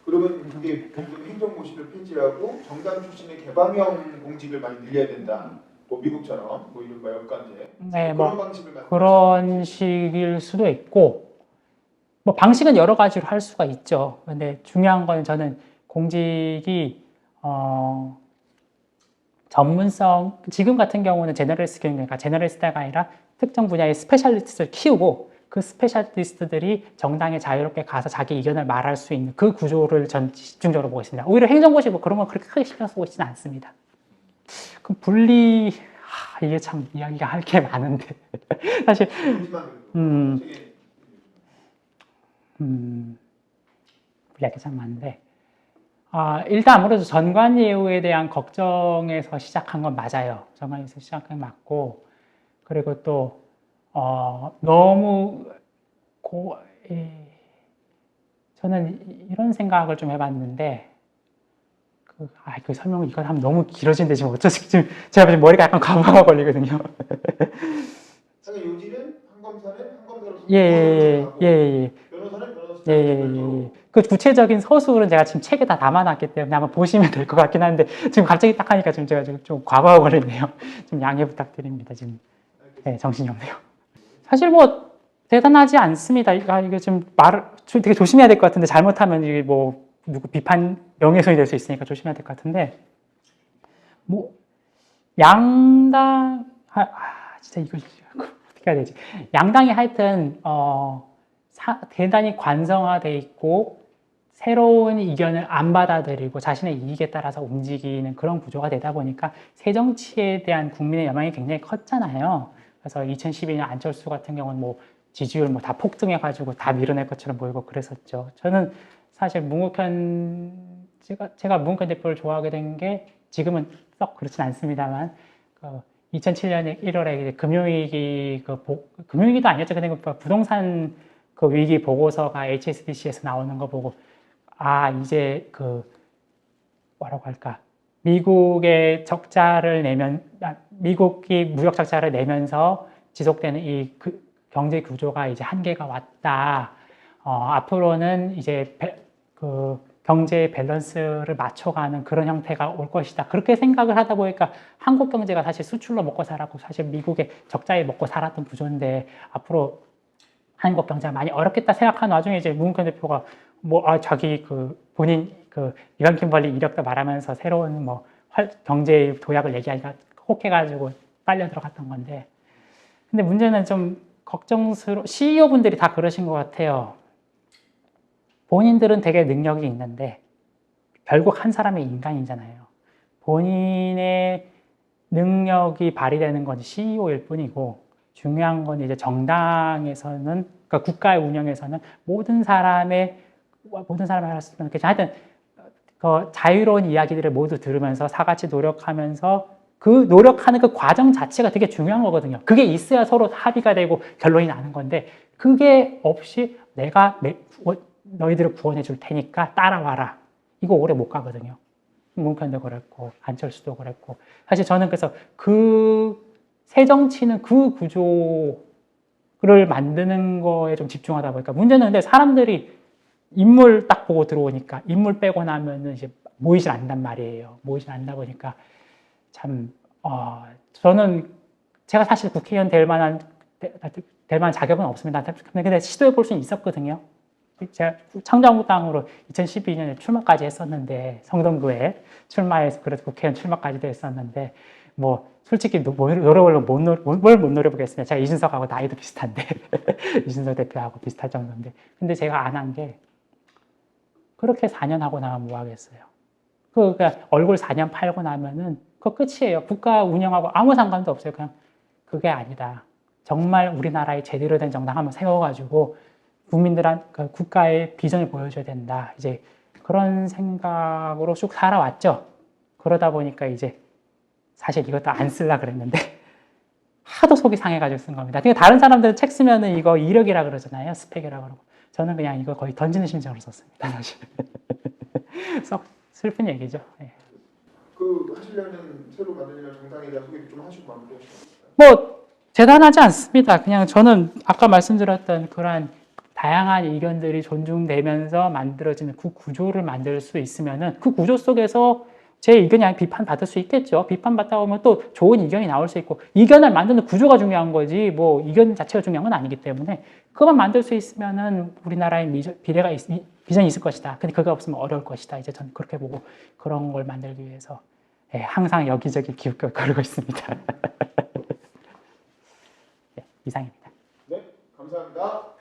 Speaker 3: 그러면 그게 행정고시를 폐지하고 정당 출신의 개방형 공직을 많이 늘려야 된다. 뭐 미국처럼 뭐 이른바 역관제.
Speaker 1: 네,
Speaker 3: 그런 방식을
Speaker 1: 그런 식일 수도 있고 뭐 방식은 여러 가지로 할 수가 있죠. 근데 중요한 건 저는 공직이 전문성 지금 같은 경우는 제너럴리스트 교육이니까 제너럴리스트가 아니라 특정 분야의 스페셜리스트를 키우고 그 스페셜리스트들이 정당에 자유롭게 가서 자기 의견을 말할 수 있는 그 구조를 전 집중적으로 보고 있습니다. 오히려 행정고시 뭐 그런 건 그렇게 크게 신경 쓰고 있지는 않습니다. 그럼 이게 참 이야기가 할 게 많은데 사실 이야기 참 많은데 일단 아무래도 전관예우에 대한 걱정에서 시작한 건 맞아요. 전관예우에서 시작한 건 맞고 그리고 또 너무 저는 이런 생각을 좀 해봤는데 그 설명을 이거 하면 너무 길어지는데 지금 어쩌지? 지금 제가 지금 머리가 약간 과부하가 걸리거든요.
Speaker 3: 그러니까 요지는 판검사는 판검사로
Speaker 1: 예.
Speaker 3: 변호사는 변호사.
Speaker 1: 예. 그 구체적인 서술은 제가 지금 책에 다 담아놨기 때문에 한번 보시면 될 것 같긴 한데 지금 갑자기 딱 하니까 지금 제가 좀 과부하가 걸리네요. 좀 양해 부탁드립니다. 지금 정신이 없네요. 사실 뭐 대단하지 않습니다. 이게 지금 말을 되게 조심해야 될 것 같은데 잘못하면 이게 뭐 누구 비판 명예훼손이 될 수 있으니까 조심해야 될 것 같은데 뭐 양당 진짜 이걸 어떻게 해야 되지? 양당이 하여튼 대단히 관성화돼 있고 새로운 이견을 안 받아들이고 자신의 이익에 따라서 움직이는 그런 구조가 되다 보니까 새정치에 대한 국민의 여망이 굉장히 컸잖아요. 그래서 2012년 안철수 같은 경우는 뭐 지지율 뭐 다 폭등해가지고 다 밀어낼 것처럼 보이고 그랬었죠. 저는 사실 제가 문국현 대표를 좋아하게 된 게 지금은 썩 그렇진 않습니다만 2007년 1월에 이제 금융위기도 아니었죠. 근데 부동산 그 위기 보고서가 HSBC에서 나오는 거 보고 이제 뭐라고 할까 미국이 무역 적자를 내면서 지속되는 이 경제 구조가 이제 한계가 왔다. 앞으로는 이제 경제의 밸런스를 맞춰가는 그런 형태가 올 것이다. 그렇게 생각을 하다 보니까 한국 경제가 사실 수출로 먹고 살았고 사실 미국의 적자에 먹고 살았던 구조인데 앞으로 한국 경제가 많이 어렵겠다 생각하는 와중에 이제 문국현 대표가 자기 본인 이런 kim벌리 이력도 말하면서 새로운 경제 도약을 얘기하니까 혹해가지고 빨려 들어갔던 건데 근데 문제는 좀 CEO 분들이 다 그러신 것 같아요. 본인들은 되게 능력이 있는데 결국 한 사람의 인간이잖아요. 본인의 능력이 발휘되는 건 CEO일 뿐이고 중요한 건 이제 정당에서는 그러니까 국가의 운영에서는 모든 사람을 할 수 있는 하여튼 자유로운 이야기들을 모두 들으면서 사같이 노력하면서 그 노력하는 그 과정 자체가 되게 중요한 거거든요. 그게 있어야 서로 합의가 되고 결론이 나는 건데 그게 없이 내가 너희들을 구원해 줄 테니까 따라와라. 이거 오래 못 가거든요. 문국현도 그랬고 안철수도 그랬고 사실 저는 그래서 새정치는 그 구조를 만드는 거에 좀 집중하다 보니까 문제는 근데 사람들이 인물 딱 보고 들어오니까 인물 빼고 나면은 이제 모이질 않는단 말이에요. 모이질 않다 보니까 참 저는 제가 사실 국회의원 될 만한 자격은 없습니다. 근데 시도해 볼 수는 있었거든요. 제가 창조한국당으로 2012년에 출마까지 했었는데 성동구에 출마해서 그래도 국회의원 출마까지도 했었는데 솔직히 뭘 못 노려보겠습니다. 제가 이준석하고 나이도 비슷한데 이준석 대표하고 비슷할 정도인데 근데 제가 안 한 게 그렇게 4년 하고 나면 뭐 하겠어요. 그러니까 얼굴 4년 팔고 나면은 그거 끝이에요. 국가 운영하고 아무 상관도 없어요. 그냥 그게 아니다. 정말 우리나라의 제대로 된 정당 한번 세워가지고 국가의 비전을 보여줘야 된다. 이제 그런 생각으로 쭉 살아왔죠. 그러다 보니까 이제 사실 이것도 안 쓰려고 그랬는데 하도 속이 상해가지고 쓴 겁니다. 그러니까 다른 사람들은 책 쓰면은 이거 이력이라 그러잖아요. 스펙이라 그러고. 저는 그냥 이거 거의 던지는 심정으로 썼습니다. 사실. 썩 슬픈 얘기죠. 네.
Speaker 3: 하시려는 새로 만들려는 정당에 대한 소개도 좀 하시고 마무리하시죠.
Speaker 1: 대단하지 않습니다. 그냥 저는 아까 말씀드렸던 그러한 다양한 의견들이 존중되면서 만들어지는 그 구조를 만들 수 있으면은 그 구조 속에서 제 의견이 비판받을 수 있겠죠. 비판받다 보면 또 좋은 의견이 나올 수 있고 이견을 만드는 구조가 중요한 거지 의견 자체가 중요한 건 아니기 때문에 그것만 만들 수 있으면은 우리나라의 비전이 있을 것이다. 근데 그게 없으면 어려울 것이다. 이제 저는 그렇게 보고 그런 걸 만들기 위해서 항상 여기저기 기웃기웃 거리고 있습니다. 네, 이상입니다.
Speaker 3: 네, 감사합니다.